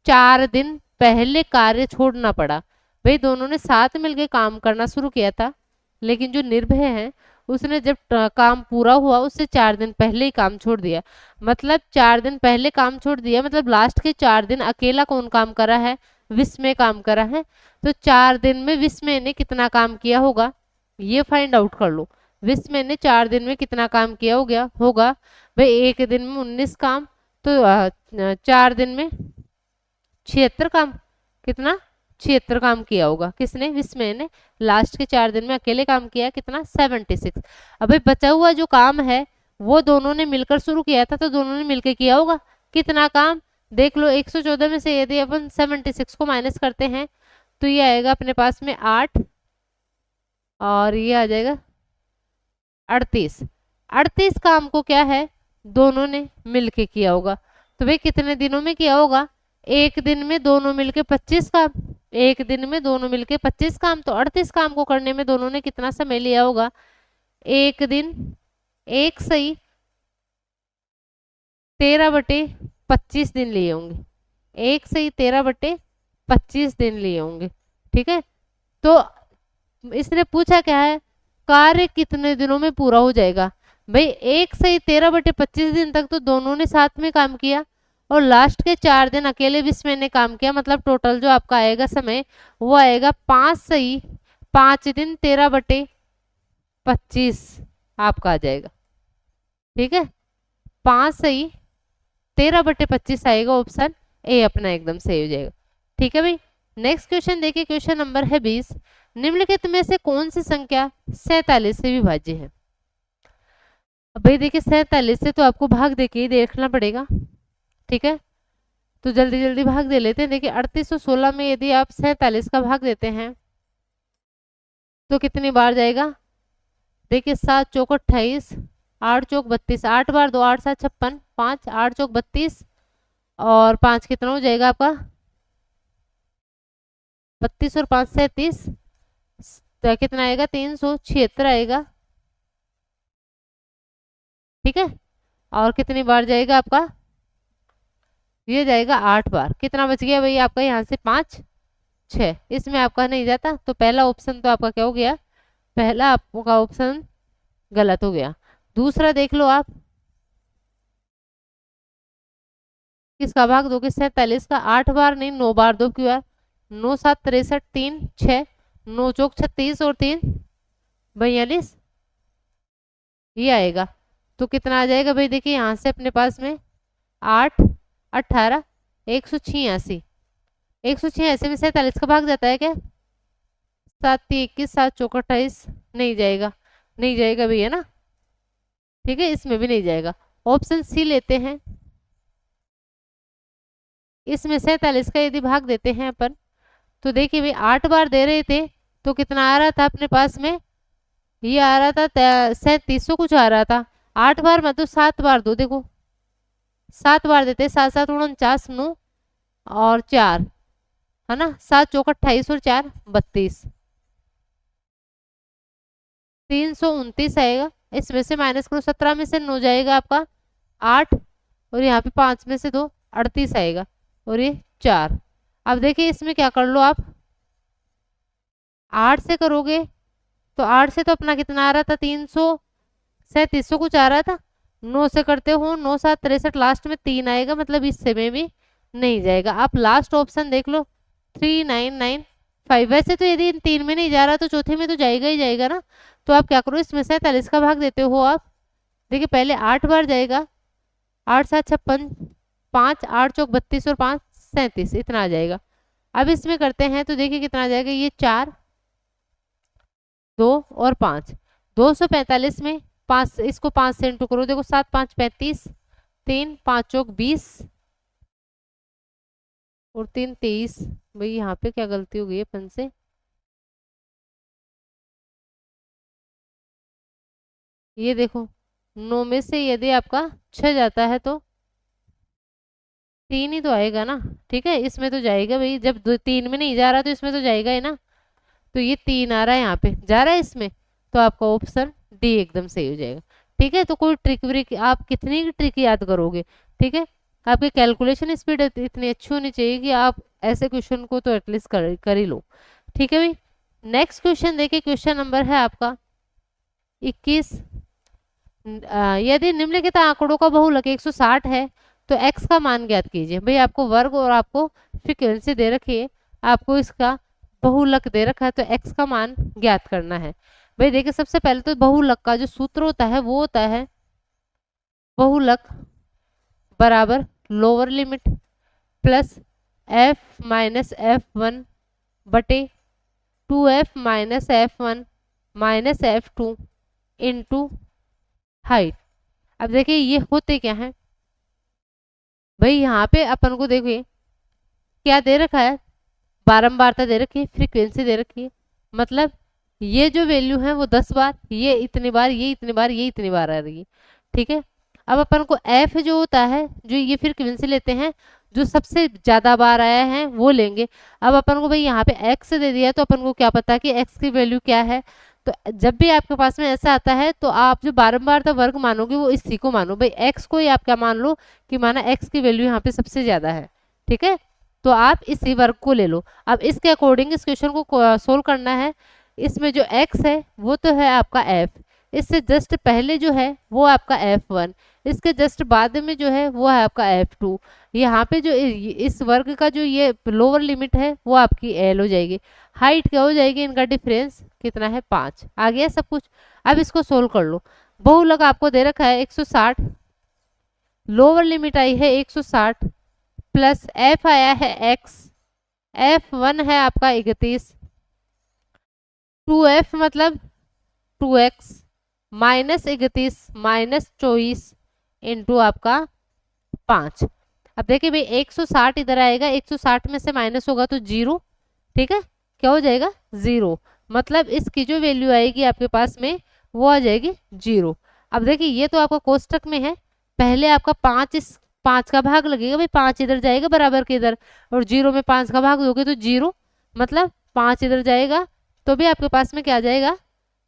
4 दिन पहले कार्य छोड़ना पड़ा। भाई दोनों ने साथ मिलकर काम करना शुरू किया था, लेकिन जो निर्भय है उसने जब काम पूरा हुआ उससे 4 दिन पहले ही काम छोड़ दिया। मतलब 4 दिन पहले काम छोड़ दिया, मतलब लास्ट के 4 दिन अकेला कौन काम करा है? विस्मय काम करा है। तो 4 दिन में विस्मय ने कितना काम किया होगा ये फाइंड आउट कर लो। विस्मय ने 4 दिन में कितना काम किया होगा भाई एक दिन में 19 काम, तो 4 दिन में 76 काम। कितना? 76 काम किया होगा। किसने? विस्मय ने। लास्ट के 4 दिन में अकेले काम किया कितना? 76। अब भाई बचा हुआ जो काम है वो दोनों ने मिलकर शुरू किया था, तो दोनों ने मिलकर किया होगा। कितना काम? देख लो 114 में से यदि अपन 76 को माइनस करते हैं तो ये आएगा अपने पास में 8 और ये आ जाएगा 38। 38 काम को क्या है दोनों ने मिलके किया होगा। तो भाई कितने दिनों में किया होगा? एक दिन में दोनों मिलके 25 काम। एक दिन में दोनों मिलके 25 काम, तो 38 काम को करने में दोनों ने कितना समय लिया होगा? एक दिन, एक सही 13/25 दिन लिए होंगे। एक सही 13/25 दिन लिए होंगे। ठीक है, तो इसने पूछा क्या है? कार्य कितने दिनों में पूरा हो जाएगा? भाई एक सही 13/25 दिन तक तो दोनों ने साथ में काम किया और लास्ट के 4 दिन अकेले विस्मय ने काम किया। मतलब टोटल जो आपका आएगा समय वो आएगा 5 सही 5 दिन 13/25 आपका आ जाएगा। ठीक है, 5 सही 13/25 आएगा। ऑप्शन ए अपना एकदम सही हो जाएगा। ठीक है भाई, नेक्स्ट क्वेश्चन देखिए। क्वेश्चन नंबर है 20। निम्नलिखित में से कौन सी संख्या 47 से विभाज्य है? अब भाई देखिए 47 से तो आपको भाग देके ही देखना पड़ेगा। ठीक है, तो जल्दी जल्दी भाग दे लेते हैं। देखिए 3816 में यदि आप 47 का भाग देते हैं तो कितनी बार जाएगा? देखिए 7 चौक 28, 8 चौक 32, 8 बार 2 8 7 56, 5 8 चौक 32 और 5 कितना हो जाएगा आपका? 32 और 5 37, तो कितना आएगा? 376 आएगा। ठीक है, और कितनी बार जाएगा आपका? ये जाएगा 8 बार। कितना बच गया भाई आपका? यहाँ से 5 6, इसमें आपका नहीं जाता, तो पहला ऑप्शन तो आपका क्या हो गया? पहला आपका ऑप्शन गलत हो गया। दूसरा देख लो आप, किसका भाग दोगे? 47 का। 8 बार नहीं 9 बार दो। क्यों यार? 9 7 63, 3 6, 9 चौक 36 और 3 42, ये आएगा। तो कितना आ जाएगा भाई? देखिए यहाँ से अपने पास में 8 18 186। 186 में 47 का भाग जाता है क्या? 7 21, 7 चौक 28, नहीं जाएगा। नहीं जाएगा भैया ना। ठीक है, इसमें भी नहीं जाएगा। ऑप्शन सी लेते हैं। इसमें 47 का यदि भाग देते हैं अपन तो देखिए भाई 8 बार दे रहे थे तो कितना आ रहा था अपने पास में? ये आ रहा था 3700 कुछ आ रहा था। 8 बार में तो 7 बार दो। देखो 7 बार देते, 7 7 49, 9 और 4 है ना, 7 चौक 28 और 4 32, 329 आएगा। इसमें से माइनस करो, 17 में से 9 जाएगा आपका 8 और यहाँ पे 5 में से 2 38 आएगा और ये 4। अब देखिए इसमें क्या कर लो आप, 8 से करोगे तो 8 से तो अपना कितना आ रहा था, 337 कुछ आ रहा था। 9 से करते हो, 9 7 63, लास्ट में 3 आएगा, मतलब इससे में भी नहीं जाएगा। आप लास्ट ऑप्शन देख लो 3995। वैसे तो यदि इन 3 में नहीं जा रहा तो चौथे में तो जाएगा ही जाएगा ना। तो आप क्या करो, इसमें 47 का भाग देते हो आप। देखिए पहले 8 बार जाएगा, 8 7 56, 5 8 चौक 32 और 5 37, इतना आ जाएगा। अब इसमें करते हैं तो देखिए कितना आ जाएगा, ये 4 2 और 5, 245 में 5, इसको 5 से इंटू करो, देखो 7 5 35, 3 5 चौक 20 और 3 23। भाई यहाँ पे क्या गलती हो गई है अपन से, ये देखो 9 में से यदि आपका 6 जाता है तो 3 ही तो आएगा ना। ठीक है, इसमें तो जाएगा भाई, जब 3 में नहीं जा रहा तो इसमें तो जाएगा ही ना। तो ये 3 आ रहा है, यहाँ पे जा रहा है इसमें, तो आपका ऑप्शन डी एकदम सही हो जाएगा। ठीक है, तो कोई ट्रिक व्रिक, आप कितनी ट्रिक याद करोगे। ठीक है, आपकी कैलकुलेशन स्पीड इतनी अच्छी होनी चाहिए कि आप ऐसे क्वेश्चन को तो एटलीस्ट कर ही लो। ठीक है भाई, नेक्स्ट क्वेश्चन देखिए, क्वेश्चन नंबर है आपका 21। यदि निम्नलिखित आंकड़ों का बहुलक 160 है तो x का मान ज्ञात कीजिए। भाई आपको वर्ग और आपको फ्रीक्वेंसी दे रखी है, आपको इसका बहुलक दे रखा है, तो x का मान ज्ञात करना है। भाई देखिए सबसे पहले तो बहुलक का जो सूत्र होता है वो होता है बहुलक बराबर lower limit plus f minus f1 बटे 2f minus f1 minus f2 into height. अब देखिए ये होते क्या है भाई, यहाँ पे अपन को देखिए क्या दे रखा है, बारंबारता दे रखी है, फ्रीक्वेंसी दे रखी है, मतलब ये जो वैल्यू है वो 10 बार, ये इतनी बार, ये इतनी बार, ये इतनी बार आ रही है। ठीक है, अब अपन को f जो होता है, जो ये फ्रीक्वेंसी लेते हैं, जो सबसे ज्यादा बार आया है वो लेंगे। अब अपन को भाई यहाँ पे x दे दिया, तो अपन को क्या पता कि x की वैल्यू क्या है। तो जब भी आपके पास में ऐसा आता है तो आप जो बारंबार वर्ग मानोगे वो इसी को मानो, भाई x को ही आप क्या मान लो कि माना x की वैल्यू यहाँ पे सबसे ज्यादा है। ठीक है, तो आप इसी वर्ग को ले लो। अब इसके अकॉर्डिंग इस क्वेश्चन को सोल्व करना है। इसमें जो x है वो तो है आपका f, इससे जस्ट पहले जो है वो आपका f1, इसके जस्ट बाद में जो है वो है आपका f2। यहाँ पे जो इस वर्ग का जो ये लोअर लिमिट है वो आपकी l हो जाएगी। हाइट क्या हो जाएगी, इनका डिफरेंस कितना है, 5। आ गया सब कुछ। अब इसको सोल्व कर लो। बहुलक आपको दे रखा है 160, लोअर लिमिट आई है 160 प्लस f आया है x, f1 है आपका 31, 2f मतलब 2x माइनस 31 माइनस 24 इंटू आपका 5। अब देखिए भाई 160 इधर आएगा, 160 में से माइनस होगा तो 0। ठीक है, क्या हो जाएगा 0, मतलब इसकी जो वैल्यू आएगी आपके पास में वो आ जाएगी 0। अब देखिए ये तो आपका कोष्टक में है, पहले आपका 5 इस 5 का भाग लगेगा, भाई 5 इधर जाएगा बराबर के इधर, और 0 में 5 का भाग दोगे तो 0, मतलब 5 इधर जाएगा तो भी आपके पास में क्या आ जाएगा,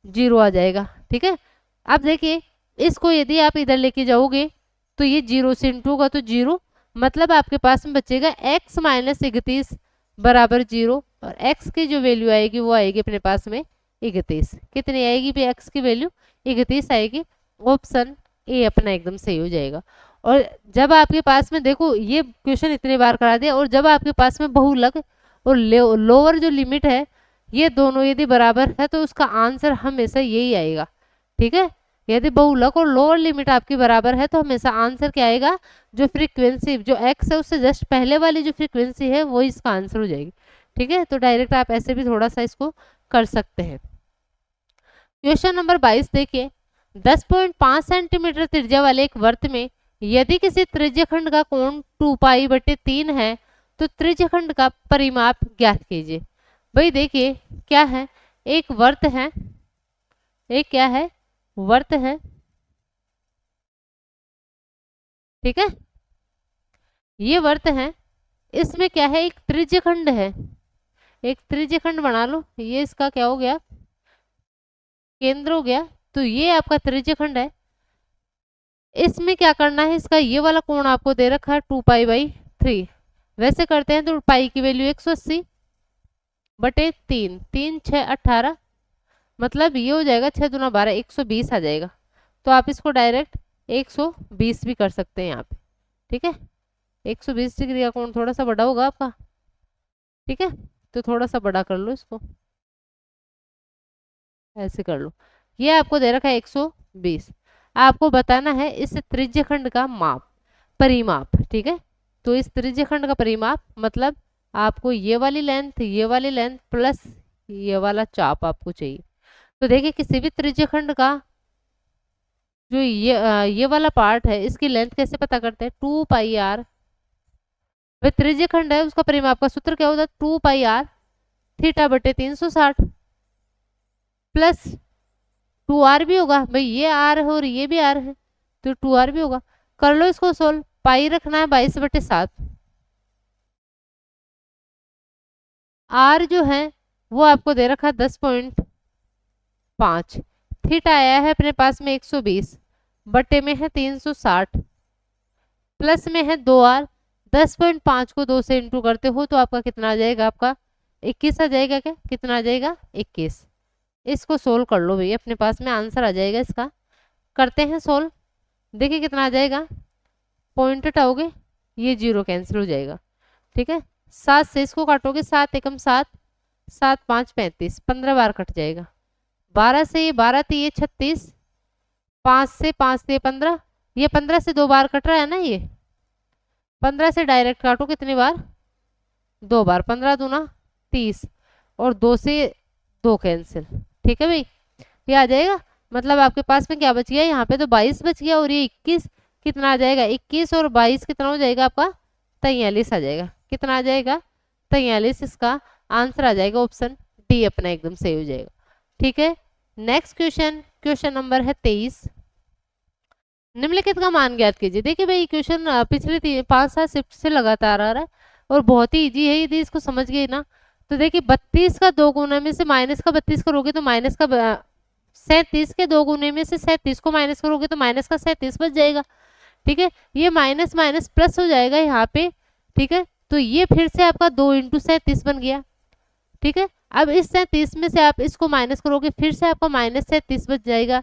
0 आ जाएगा। ठीक है, अब देखिए इसको यदि आप इधर लेके जाओगे तो ये 0 से इंटू होगा तो 0, मतलब आपके पास में बचेगा x माइनस 31 बराबर 0, और x की जो वैल्यू आएगी वो आएगी अपने पास में 31। कितनी आएगी भी x की वैल्यू, 31 आएगी। ऑप्शन ए अपना एकदम सही हो जाएगा। और जब आपके पास में देखो ये क्वेश्चन इतने बार करा दिया, और जब आपके पास में बहुलक और लोअर जो लिमिट है ये दोनों यदि बराबर है तो उसका आंसर हमेशा यही आएगा। ठीक है, यदि बहुलक और लोअर लिमिट आपकी बराबर है तो हमेशा आंसर क्या आएगा, जो फ्रीक्वेंसी जो x है उससे जस्ट पहले वाली जो फ्रीक्वेंसी है वो इसका आंसर हो जाएगी। ठीक है, तो डायरेक्ट आप ऐसे भी थोड़ा सा इसको कर सकते हैं। क्वेश्चन नंबर 22 देखिए, 10.5 सेंटीमीटर त्रिज्या वाले एक वृत्त में यदि किसी त्रिज्यखंड का कोण 2π/3 है तो त्रिज्यखंड का परिमाप ज्ञात कीजिए। भाई देखिए क्या है, एक वृत्त है, एक क्या है, वर्त है। ठीक है, ये वर्त है, इसमें क्या है, एक त्रिज्यखंड है, एक त्रिज्यखंड बना लो, ये इसका क्या हो गया, केंद्र हो गया। तो ये आपका त्रिज्यखंड है, इसमें क्या करना है, इसका ये वाला कोण आपको दे रखा है 2π/3। वैसे करते हैं तो पाई की वैल्यू 180, बटे 3, 3 6 18, मतलब ये हो जाएगा 6 दूना 12, 120 आ जाएगा। तो आप इसको डायरेक्ट 120 भी कर सकते हैं यहाँ पे, ठीक है। 120 डिग्री का कोण थोड़ा सा बड़ा होगा आपका, ठीक है, तो थोड़ा सा बड़ा कर लो इसको, ऐसे कर लो। ये आपको दे रखा है 120। आपको बताना है इस त्रिज्यखंड का माप, परिमाप, ठीक है। तो इस त्रिज्यखंड का परिमाप मतलब आपको ये वाली लेंथ प्लस ये वाला चाप आपको चाहिए। तो देखिए किसी भी त्रिज्यखंड का जो ये वाला पार्ट है, इसकी लेंथ कैसे पता करते हैं, 2 पाई आर। वह त्रिज्यखंड है, उसका परिमाप का सूत्र क्या होता है, 2 पाई आर थीटा बटे 360 प्लस 2 आर भी होगा भाई, ये आर है और ये भी आर है, तो 2 आर भी होगा। कर लो इसको सोल्व, पाई रखना है 22/7, आर जो है वो आपको दे रखा 10.5, थीटा आया है अपने पास में 120, बटे में है 360, प्लस में है 2 आर। 10.5 को 2 से इंटू करते हो तो आपका कितना आ जाएगा, आपका 21 आ जाएगा। क्या कितना आ जाएगा, 21। इसको सोल्व कर लो भाई, अपने पास में आंसर आ जाएगा इसका। करते हैं सोल्व, देखिए कितना आ जाएगा, पॉइंट हटाओगे ये 0 कैंसिल हो जाएगा, ठीक है। 7 से इसको काटोगे, 7 एकम 7, 7 5 35, 15 बार कट जाएगा। 12 से ये 12 थी, ये 36, 5 से 5 से 15, ये 15 से 2 बार कट रहा है ना, ये 15 से डायरेक्ट काटो कितनी बार, 2 बार, 15 दूना 30, और 2 से 2 कैंसिल, ठीक है भाई, ये आ जाएगा। मतलब आपके पास में क्या बच गया, यहाँ पे तो 22 बच गया, और ये 21 कितना आ जाएगा, 21 और 22 कितना हो जाएगा आपका, 43 आ जाएगा। कितना आ जाएगा, 43। इसका आंसर आ जाएगा ऑप्शन डी अपना, एकदम सही हो जाएगा, ठीक है। नेक्स्ट क्वेश्चन, क्वेश्चन नंबर है 23। निम्नलिखित का मान ज्ञात कीजिए। देखिए भाई क्वेश्चन पिछले 5-7 शिफ्ट से लगातार आ रहा है और बहुत ही इजी है, यदि इसको समझ गए ना। तो देखिए 32 का 2 गुना में से माइनस का 32 करोगे तो माइनस का 37 के 2 गुने में से 37 को माइनस करोगे तो माइनस का 37 बच जाएगा, ठीक है। ये माइनस माइनस प्लस हो जाएगा यहाँ पे, ठीक है। तो ये फिर से आपका 2 × 37 बन गया, ठीक है। अब इस 37 में से आप इसको माइनस करोगे, फिर से आपका माइनस 37 बच जाएगा,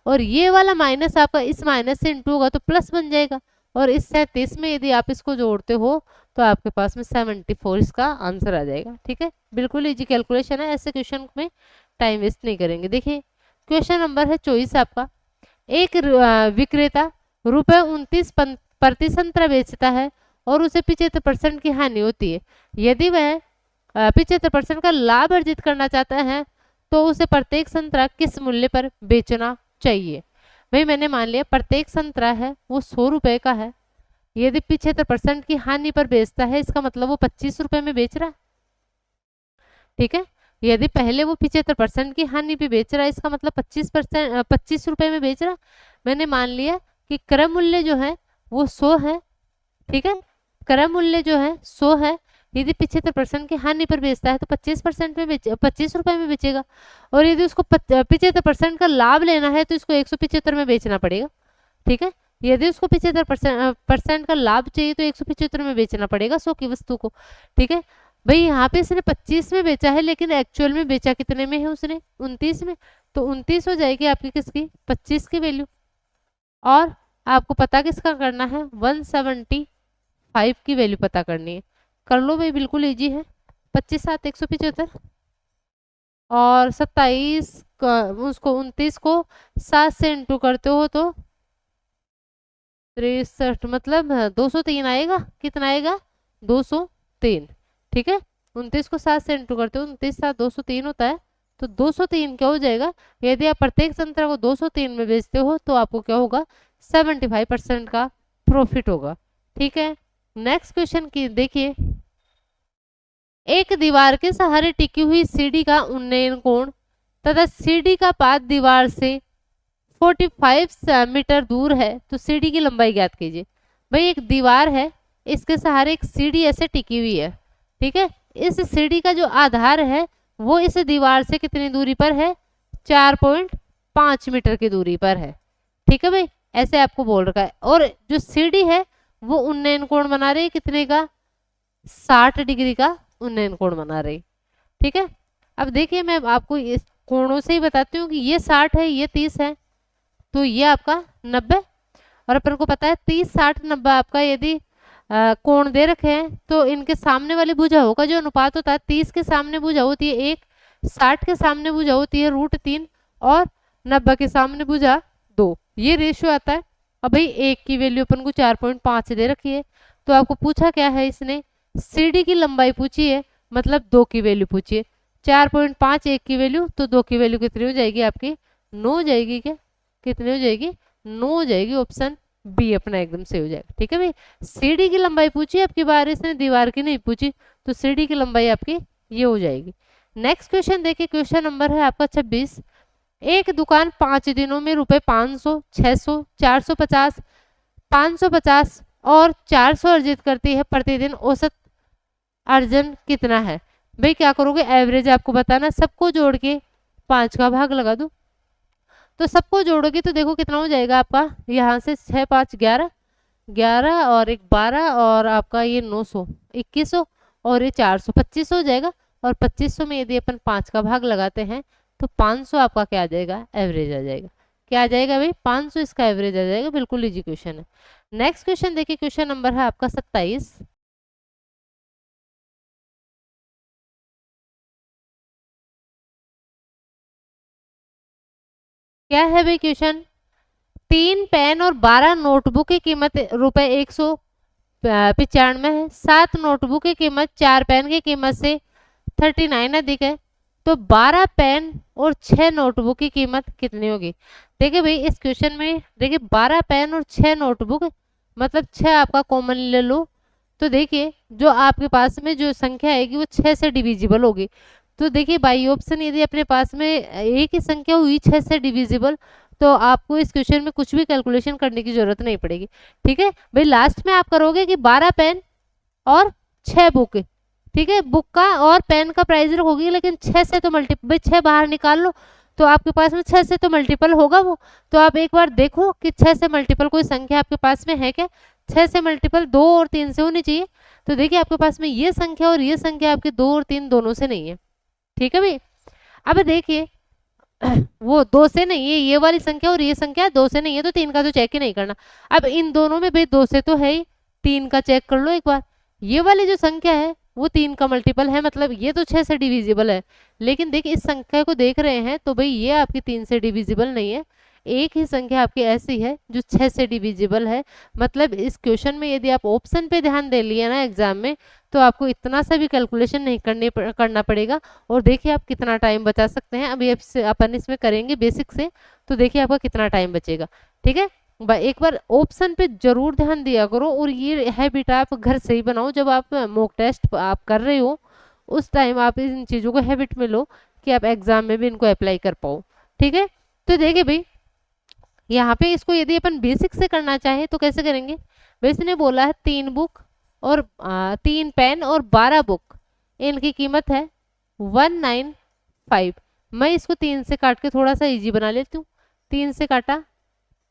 और ये वाला माइनस आपका इस माइनस से इंटू होगा तो प्लस बन जाएगा, और इस 37 में यदि आप इसको जोड़ते हो तो आपके पास में 74 इसका आंसर आ जाएगा, ठीक है। बिल्कुल इजी कैलकुलेशन है, ऐसे क्वेश्चन में टाइम वेस्ट नहीं करेंगे। देखिए क्वेश्चन नंबर है 24 आपका। एक विक्रेता ₹29 प्रति संतरा बेचता है और उसे 75% की हानि होती है। यदि वह 75% का लाभ अर्जित करना चाहता है तो उसे प्रत्येक संतरा किस मूल्य पर बेचना चाहिए। भाई मैंने मान लिया प्रत्येक संतरा है वो 100 रुपए का है, यदि 75% की हानि पर बेचता है इसका मतलब वो 25 रुपए में बेच रहा है, ठीक है। यदि पहले वो 75% की हानि पे बेच रहा है इसका मतलब 25 रुपए में बेच रहा है। मैंने मान लिया कि क्रय मूल्य जो है वो 100 है, ठीक है। क्रय मूल्य जो है 100 है, यदि 75% की हानि पर बेचता है तो 25% में 25 रुपए में बेचेगा, और यदि उसको 75% का लाभ लेना है तो इसको 175 में बेचना पड़ेगा, ठीक है। यदि उसको 75% का लाभ चाहिए तो 175 में बेचना पड़ेगा 100 की वस्तु को, ठीक है। भाई यहाँ पे इसने 25 में बेचा है, लेकिन एक्चुअल में बेचा कितने में है उसने, 29 में, तो 29 हो जाएगी आपकी किसकी, 25 की वैल्यू। और आपको पता किसका करना है, 175 की वैल्यू पता करनी है। कर लो भाई, बिल्कुल इजी है। 25 7 175, और 27 उसको 29 को 7 से इंटू करते हो तो 63, मतलब 203 आएगा। कितना आएगा, 203, ठीक है। 29 को 7 से इंटू करते हो, 29 7 203 होता है, तो 203 क्या हो जाएगा, यदि आप प्रत्येक संतरा को 203 में बेचते हो तो आपको क्या होगा, 75% का प्रॉफिट होगा, ठीक है। नेक्स्ट क्वेश्चन की देखिए, एक दीवार के सहारे टिकी हुई सीढ़ी का उन्नयन कोण तथा सीढ़ी का पाद दीवार से 45 मीटर दूर है तो सीढ़ी की लंबाई ज्ञात कीजिए। भाई एक दीवार है, इसके सहारे एक सीढ़ी ऐसे टिकी हुई है, ठीक है। इस सीढ़ी का जो आधार है वो इस दीवार से कितनी दूरी पर है, 4.5 मीटर की दूरी पर है, ठीक है भाई, ऐसे आपको बोल रखा है। और जो सीढ़ी है वो उन्नयन कोण बना रही है कितने का, 60 डिग्री का उन्नयन कोण बना रही, ठीक है। अब देखिए मैं आपको इस कोणों से ही बताती हूँ कि ये 60 है, ये 30 है, तो ये आपका 90। और अपन को पता है 30 60 90 आपका यदि कोण दे रखे हैं तो इनके सामने वाली भुजाओं का जो अनुपात होता है, 30 के सामने भुजा होती है 1, 60 के सामने भुजा होती है √3 और 90 के सामने भुजा 2, ये रेशियो आता है। अब भाई एक की वैल्यू अपन को 4.5 दे रखी है, तो आपको पूछा क्या है, इसने सीडी की लंबाई पूछी है, मतलब 2 की वैल्यू पूछी है। 4.5 एक की वैल्यू, तो 2 की वैल्यू कितनी हो जाएगी आपकी, 9 हो जाएगी। क्या कितनी हो जाएगी, 9 हो जाएगी। ऑप्शन बी अपना एकदम सही हो जाएगा। ठीक है भाई, सीडी की लंबाई पूछी आपकी बार, इसने दीवार की नहीं पूछी, तो सीडी की लंबाई आपकी ये हो जाएगी। नेक्स्ट क्वेश्चन देखिए, क्वेश्चन नंबर है आपका 26। एक दुकान 5 दिनों में रुपए 500, 600, 450, 550 और 400 अर्जित करती है प्रतिदिन, औसत अर्जन कितना है। भाई क्या करोगे, एवरेज आपको बताना, सबको जोड़ के 5 का भाग लगा दो, तो सबको जोड़ोगे तो देखो कितना हो जाएगा आपका, यहाँ से 6 5 11, 11 और 1 12 और आपका ये 900 2100 और ये 400 2500 हो जाएगा। और 2500 में यदि अपन 5 का भाग लगाते हैं तो 500 आपका क्या आ जाएगा, एवरेज आ जाएगा। क्या आ जाएगा भाई, 500 इसका एवरेज आ जाएगा। बिल्कुल इजी क्वेश्चन है। नेक्स्ट क्वेश्चन देखिए, क्वेश्चन नंबर है आपका 27। क्या है भाई क्वेश्चन, 3 पेन और 12 नोटबुक की कीमत रुपए 195 है। 7 नोटबुक की कीमत 4 पेन की कीमत से 39 अधिक है, तो 12 पेन और 6 नोटबुक की कीमत कितनी होगी। देखिए भाई इस क्वेश्चन में देखिए 12 पेन और 6 नोटबुक, मतलब 6 आपका कॉमन ले लो, तो देखिए जो आपके पास में जो संख्या आएगी वो 6 से डिविजिबल होगी। तो देखिए बाई ऑप्शन यदि अपने पास में एक ही संख्या हुई 6 से डिविजिबल, तो आपको इस क्वेश्चन में कुछ भी कैलकुलेशन करने की जरूरत नहीं पड़ेगी। ठीक है भाई, लास्ट में आप करोगे कि 12 पेन और 6 बुक, ठीक है, बुक का और पेन का प्राइस होगी, लेकिन 6 से तो मल्टीपल, 6 बाहर निकाल लो तो आपके पास में 6 से तो मल्टीपल होगा वो। तो आप एक बार देखो कि 6 से मल्टीपल कोई संख्या आपके पास में है क्या। 6 से मल्टीपल 2 और 3 से होनी चाहिए, तो देखिए आपके पास में ये संख्या और ये संख्या आपके 2 और 3 दोनों से नहीं है। ठीक है भाई, अब देखिए वो 2 से नहीं है ये वाली संख्या, और ये संख्या 2 से नहीं है, तो 3 का तो चेक ही नहीं करना। अब इन दोनों में भाई 2 से तो है ही, 3 का चेक कर लो एक बार। ये वाली जो संख्या है वो 3 का मल्टीपल है, मतलब ये तो 6 से डिविजिबल है, लेकिन देखिए इस संख्या को देख रहे हैं तो भाई ये आपकी 3 से डिविजिबल नहीं है। एक ही संख्या आपकी ऐसी है जो 6 से डिविजिबल है। मतलब इस क्वेश्चन में यदि आप ऑप्शन पे ध्यान दे लिए ना एग्जाम में, तो आपको इतना सा भी कैलकुलेशन नहीं करना पड़ेगा। और देखिए आप कितना टाइम बचा सकते हैं। अभी अपन इसमें करेंगे बेसिक से, तो देखिए आपका कितना टाइम बचेगा। ठीक है, एक बार ऑप्शन पे जरूर ध्यान दिया करो, और ये हैबिट आप घर से ही बनाओ। जब आप मॉक टेस्ट आप कर रहे हो उस टाइम आप इन चीज़ों को हैबिट में लो कि आप एग्जाम में भी इनको अप्लाई कर पाओ। ठीक है, तो देखिए भाई यहाँ पे इसको यदि अपन बेसिक से करना चाहें तो कैसे करेंगे। वैसे ने बोला है 3 बुक और 3 पेन और 12 बुक, इनकी कीमत है 195। मैं इसको 3 से काट के थोड़ा सा इजी बना लेती हूँ। 3 से काटा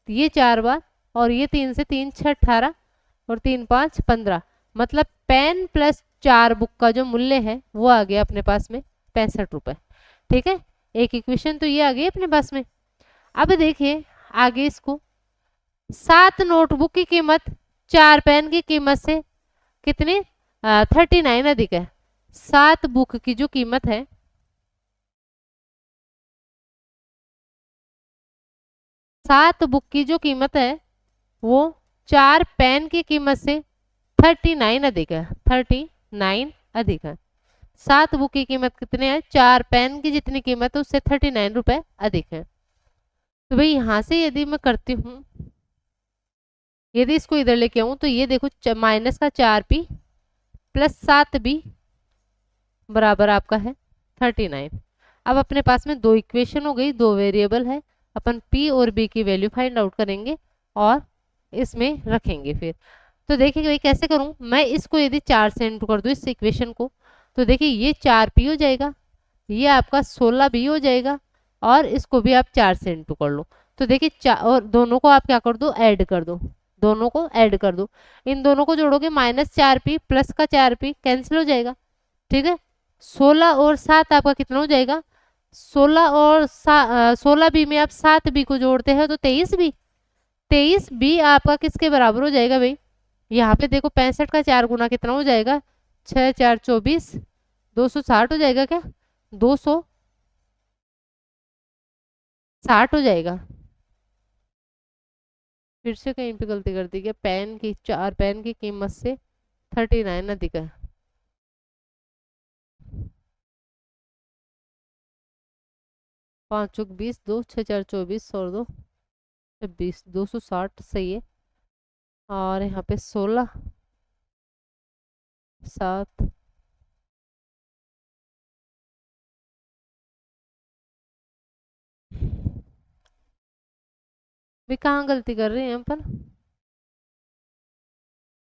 ये 4 बार, और ये 3 से 3 6 18 और 3 5 15, मतलब पेन प्लस 4 बुक का जो मूल्य है वो आ गया अपने पास में 65 रुपए। ठीक है, एक इक्वेशन तो ये आ गई अपने पास में। अब देखिए आगे इसको, 7 नोटबुक की कीमत 4 पेन की कीमत से कितनी 39 अधिक है। 7 बुक की जो कीमत है, 7 बुक की जो कीमत है वो 4 पेन की कीमत से 39 अधिक है। 39 अधिक है। 7 बुक की कीमत कितने है, 4 पेन की जितनी कीमत है उससे 39 रुपए अधिक है। तो भाई यहाँ से यदि मैं करती हूँ, यदि इसको इधर लेके आऊँ तो ये देखो माइनस का 4p प्लस 7b बराबर आपका है 39। अब अपने पास में 2 इक्वेशन हो गई, 2 वेरिएबल है। अपन p और b की वैल्यू फाइंड आउट करेंगे और इसमें रखेंगे फिर। तो देखिए भाई कैसे करूं मैं, इसको यदि 4 से इंटू कर दूं इस इक्वेशन को, तो देखिए ये 4p हो जाएगा, ये आपका 16b हो जाएगा, और इसको भी आप 4 से इंटू कर लो। तो देखिए और दोनों को आप क्या कर दो, ऐड कर दो, दोनों को ऐड कर दो। इन दोनों को जोड़ोगे -4p प्लस का 4p कैंसिल हो जाएगा। ठीक है, 16 और 7 आपका कितना हो जाएगा, 16 और 16 बी में आप 7 बी को जोड़ते हैं तो 23 बी, 23 बी आपका किसके बराबर हो जाएगा भाई, यहाँ पे देखो 65 का 4 गुना कितना हो जाएगा, 6 4 24, 260 हो जाएगा क्या, 260 हो जाएगा। फिर से कहीं पे गलती कर दी क्या, पेन की 4 पेन की कीमत से 39 अधिक है। पाँच चौक 20, 2 6 4 24 और 2 26, 260 सही है। और यहाँ पे 16 7 भी कहाँ गलती कर रहे हैं यहाँ पर,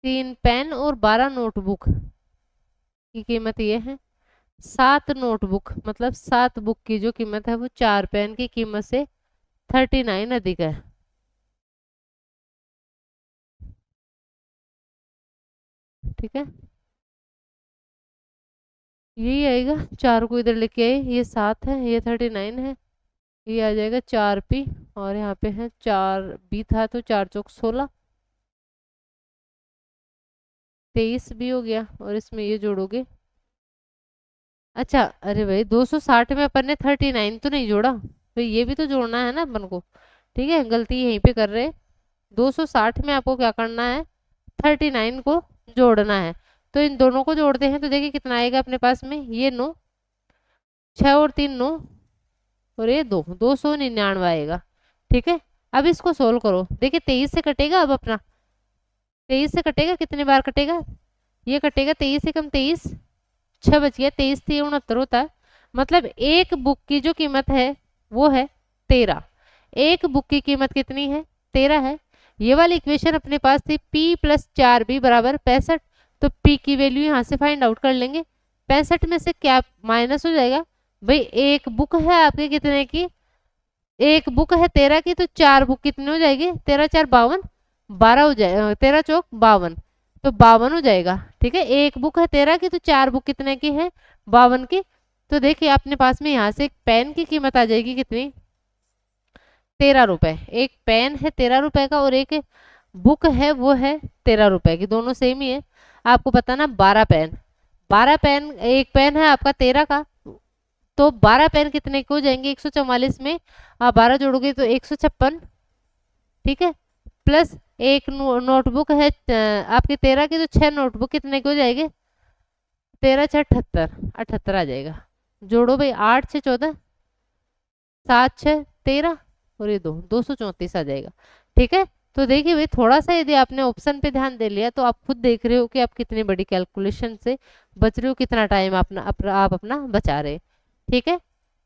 3 पेन और 12 नोटबुक की कीमत ये है, 7 नोटबुक मतलब 7 बुक की जो कीमत है वो 4 पेन की कीमत से 39 अधिक है। ठीक है, यही आएगा, 4 को इधर लेके आए, ये 7 है, ये 39 है, ये आ जाएगा 4 पी, और यहाँ पे है 4 बी था तो 4 चौक 16, 23 भी हो गया, और इसमें ये जोड़ोगे। अच्छा अरे भाई 260 में अपन ने 39 तो नहीं जोड़ा भाई, ये भी तो जोड़ना है ना अपन को। ठीक है, गलती यहीं पे कर रहे हैं, 260 में आपको क्या करना है, 39 को जोड़ना है। तो इन दोनों को जोड़ते हैं तो देखिए कितना आएगा अपने पास में, ये 9, 6 और 3 9, और ये 299 आएगा। ठीक है, अब इसको सोल्व करो, देखिए 23 से कटेगा, अब अपना 23 से कटेगा, कितने बार कटेगा, ये कटेगा 23 से कम 23, 6 बच गया, 23 से 69 होता है, मतलब एक बुक की जो कीमत है वो है 13, एक बुक की कीमत कितनी है, 13 है। ये वाली इक्वेशन अपने पास थी P + 4B = 65, तो P की वैल्यू यहाँ से फाइंड आउट कर लेंगे, 65 में से क्या माइनस हो जाएगा भाई, एक बुक है आपके कितने की, एक बुक है 13 की, तो 4 बुक कितने हो जाएगी, 13 4 52, 12 हो जाएगा, 13 चौक 52, तो 52 हो जाएगा। ठीक है, एक बुक है 13 की तो 4 बुक कितने की है, 52 की। तो देखिए अपने पास में यहाँ से एक पेन की कीमत आ जाएगी कितनी, 13 रुपए, एक पेन है 13 रुपए का, और एक बुक है वो है 13 रुपए की, दोनों सेम ही है। आपको बताना 12 पेन, 12 पेन, एक पेन है आपका 13 का, तो 12 पेन कितने के हो जाएंगे, 144 में आप 12 जोड़ोगे तो 156। ठीक है, प्लस एक नोटबुक है आपके 13 की, तो 6 नोटबुक कितने के हो जाएंगे, 13 6 78, 78 आ जाएगा। जोड़ो भाई, 8 6 14, 7 6 13, और ये 234 आ जाएगा। ठीक है, तो देखिए भाई थोड़ा सा यदि आपने ऑप्शन पे ध्यान दे लिया तो आप खुद देख रहे हो कि आप कितनी बड़ी कैलकुलेशन से बच रहे हो, कितना टाइम आप अपना बचा रहे। ठीक है,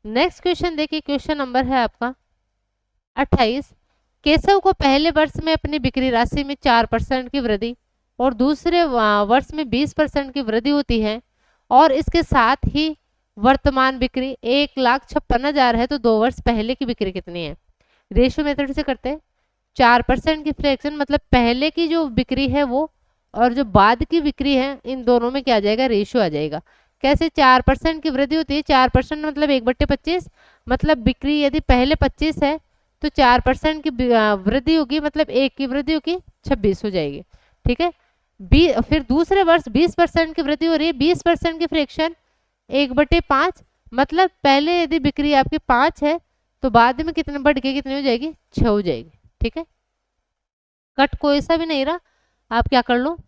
नेक्स्ट क्वेश्चन देखिए, क्वेश्चन नंबर है आपका 28, केशव को पहले वर्ष में अपनी बिक्री राशि में 4% की वृद्धि और दूसरे वर्ष में 20% की वृद्धि होती है, और इसके साथ ही वर्तमान बिक्री 1,56,000 है, तो 2 वर्ष पहले की बिक्री कितनी है। रेशियो मेथड से करते हैं, 4% की फ्रैक्शन मतलब पहले की जो बिक्री है वो, और जो बाद की बिक्री है, इन दोनों में क्या आ जाएगा, रेशियो आ जाएगा। कैसे, 4% की वृद्धि होती है, 4% मतलब 1/25, मतलब बिक्री यदि पहले 25 है तो 4% की वृद्धि होगी, मतलब एक की वृद्धि होगी 26 हो जाएगी। ठीक है, फिर दूसरे वर्ष 20% की वृद्धि हो रही है, 20% की फ्रैक्शन 1/5, मतलब पहले यदि बिक्री आपकी 5 है तो बाद में कितने बढ़ के कितनी हो जाएगी, 6 हो जाएगी। ठीक है, कट कोई सा भी नहीं रहा, आप क्या कर लो,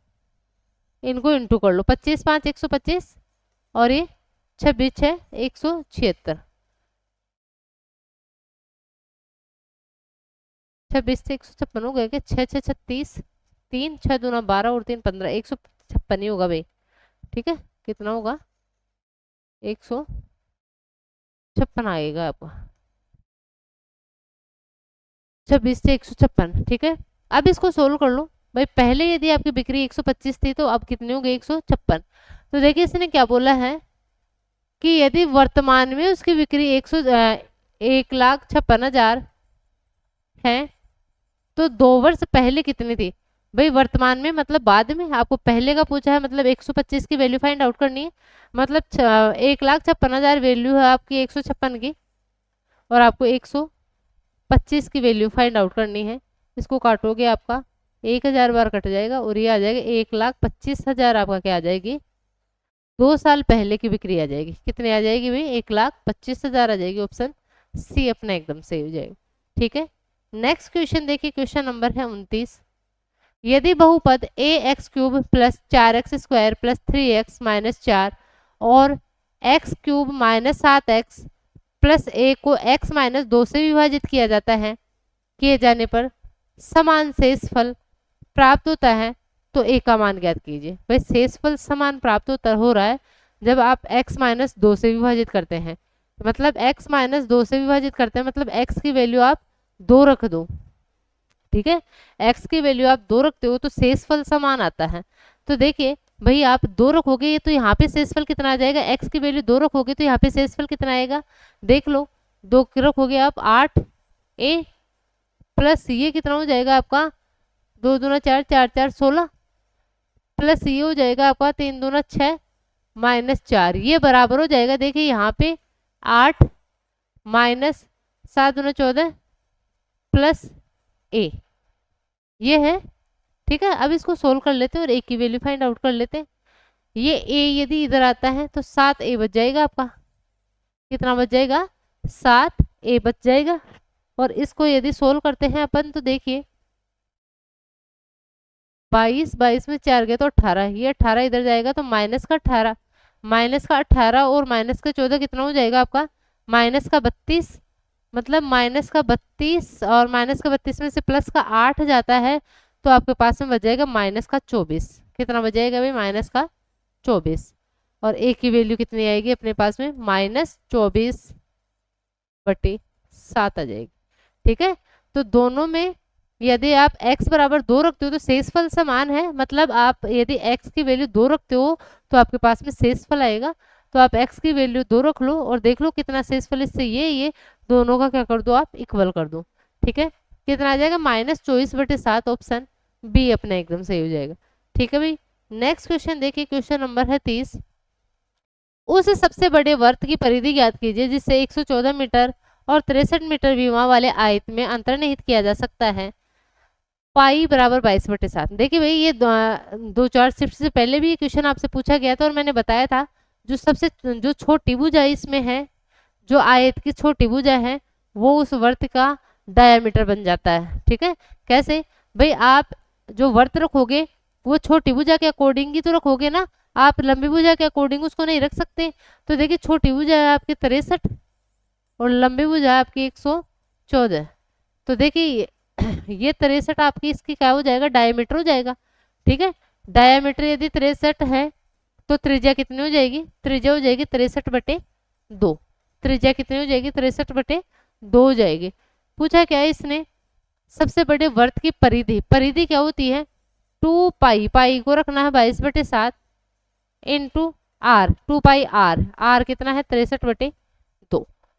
इनको इंटू कर लो, 25 5 125, और ये 26 6 176, 26 से 156 हो गया क्या, 6 6 36, 3 6 दूना 12 और 3 15, 156 ही होगा भाई। ठीक है, कितना होगा, 156 आएगा आपका, 26 से 156। ठीक है, अब इसको सोल्व कर लो भाई, पहले यदि आपकी बिक्री 125 थी तो अब कितनी हो गई, 156। तो देखिए इसने क्या बोला है कि यदि वर्तमान में उसकी बिक्री 1,56,000 है तो 2 वर्ष पहले कितनी थी, भाई वर्तमान में मतलब बाद में, आपको पहले का पूछा है, मतलब 125 की वैल्यू फाइंड आउट करनी है, मतलब 1,56,000 वैल्यू है आपकी 156 की, और आपको 125 की वैल्यू फाइंड आउट करनी है। इसको काटोगे आपका 1,000 बार कट जाएगा और ये आ जाएगा 1,25,000 आपका क्या आ जाएगी, 2 साल पहले की बिक्री आ जाएगी। कितनी आ जाएगी भाई, 1,25,000 आ जाएगी। ऑप्शन सी अपना एकदम सही हो जाएगा। ठीक है, नेक्स्ट क्वेश्चन देखिए, क्वेश्चन नंबर है 29। यदि बहुपद a x cube plus 4x² plus 3x minus 4 और x cube minus 7x plus a को x माइनस 2 से विभाजित किया जाता है, किए जाने पर समान शेषफल प्राप्त होता है, तो ए का मान ज्ञात कीजिए। भाई शेषफल समान प्राप्त होता हो रहा है जब आप x माइनस 2 से विभाजित करते हैं, मतलब x माइनस 2 से विभाजित करते हैं, मतलब x की वैल्यू आप 2 रख दो। ठीक है, x की वैल्यू आप 2 रखते हो तो शेषफल समान आता है। तो देखिए भाई आप 2 रखोगे तो यहाँ पे शेषफल कितना आ जाएगा, x की वैल्यू 2 रखोगे तो यहाँ पे शेषफल कितना आएगा, देख लो 2 रखोगे आप 8a प्लस ये कितना हो जाएगा आपका 2 दूना 4, 4 4 16 प्लस ये हो जाएगा आपका 3 दूना 6 माइनस 4, ये बराबर हो जाएगा। देखिए यहाँ पे 8 माइनस 7 दूना 14 प्लस a ये है। ठीक है, अब इसको सोल्व कर लेते हैं और a की वैल्यू फाइंड आउट कर लेते हैं। ये a यदि इधर आता है तो 7a बच जाएगा आपका, कितना बच जाएगा, 7a बच जाएगा। और इसको यदि सोल्व करते हैं अपन तो देखिए 22, 22 में 4 गए तो 18, ये 18 इधर जाएगा तो माइनस का 18, माइनस का 18 और माइनस का 14 कितना हो जाएगा आपका, माइनस का 32, मतलब माइनस का 32 और माइनस का 32 में से प्लस का 8 जाता है तो आपके पास में बच जाएगा माइनस का 24। कितना बच जाएगा भाई, माइनस का 24। और a की वैल्यू कितनी आएगी अपने पास में, -24/7 आ जाएगी। ठीक है, तो दोनों में यदि आप x बराबर 2 रखते हो तो शेषफल समान है, मतलब आप यदि x की वैल्यू 2 रखते हो तो आपके पास में शेषफल आएगा। तो आप x की वैल्यू 2 रख लो और देख लो कितना शेषफल, इससे ये दोनों का क्या कर दो आप, इक्वल कर दो। ठीक है, कितना आ जाएगा, -24/7, ऑप्शन बी अपना एकदम सही हो जाएगा। ठीक है भाई, नेक्स्ट क्वेश्चन देखिए, क्वेश्चन नंबर है 30। उस सबसे बड़े वर्त की परिधि ज्ञात कीजिए जिससे 114 मीटर और 63 मीटर विमा वाले आयत में अंतर्निहित किया जा सकता है। पाई बराबर 22/7। देखिए भाई ये 2-4 शिफ्ट से पहले भी ये क्वेश्चन आपसे पूछा गया था और मैंने बताया था जो छोटी भुजा इसमें है, जो आयत की छोटी भुजा है वो उस वर्त का डायामीटर बन जाता है। ठीक है, कैसे भाई, आप जो वर्त रखोगे वो छोटी भुजा के अकॉर्डिंग ही तो रखोगे ना, आप लंबी भुजा के अकॉर्डिंग उसको नहीं रख सकते। तो देखिए छोटी भुजा है आपकी 63 और लंबी भुजा है आपकी 114। तो देखिए ये 63 आपकी इसकी क्या हो जाएगा, डायमीटर हो जाएगा। ठीक है, डायमीटर यदि 63 है तो त्रिज्या कितनी हो जाएगी, त्रिज्या हो जाएगी 63/2। त्रिज्या कितनी हो जाएगी, 63/2 हो जाएगी। पूछा क्या है इसने, सबसे बड़े वर्त की परिधि, परिधि क्या होती है 2 पाई, पाई को रखना है 22/7 into R, 2 pi R, R कितना है 63/2।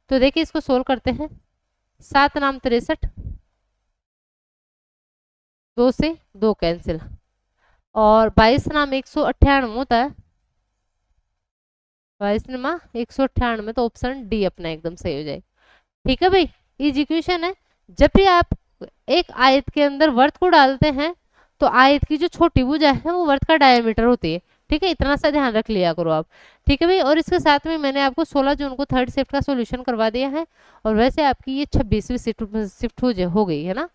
तो देखिए इसको सोल्व करते हैं, 7 नाम 63, 2 से 2 कैंसिल, और 22 नाम 198 होता है, 22 नमा 198, तो ऑप्शन डी अपना एकदम सही हो जाएगा। ठीक है भाई, इजी क्वेश्चन है। जब भी आप एक आयत के अंदर वर्त को डालते हैं तो आयत की जो छोटी भुजा है वो वर्त का डायमीटर होती है। ठीक है, इतना सा ध्यान रख लिया करो आप। ठीक है भाई, और इसके साथ में मैंने आपको 16 जून को थर्ड शिफ्ट का सॉल्यूशन करवा दिया है, और वैसे आपकी ये 26वीं शिफ्ट हो गई है ना।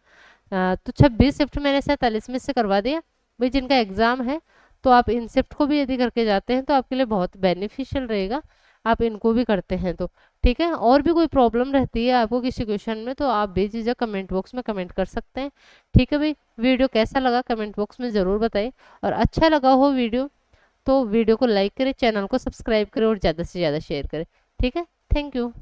तो 26 शिफ्ट मैंने 47 में से करवा दिया भाई। जिनका एग्जाम है तो आप इन शिफ्ट को भी यदि करके जाते हैं तो आपके लिए बहुत बेनिफिशियल रहेगा, आप इनको भी करते हैं तो। ठीक है, और भी कोई प्रॉब्लम रहती है आपको किसी क्वेश्चन में तो आप बेझिझक कमेंट बॉक्स में कमेंट कर सकते हैं। ठीक है भाई, वीडियो कैसा लगा कमेंट बॉक्स में ज़रूर बताइए, और अच्छा लगा हो वीडियो तो वीडियो को लाइक करें, चैनल को सब्सक्राइब करें और ज़्यादा से ज़्यादा शेयर करें। ठीक है, थैंक यू।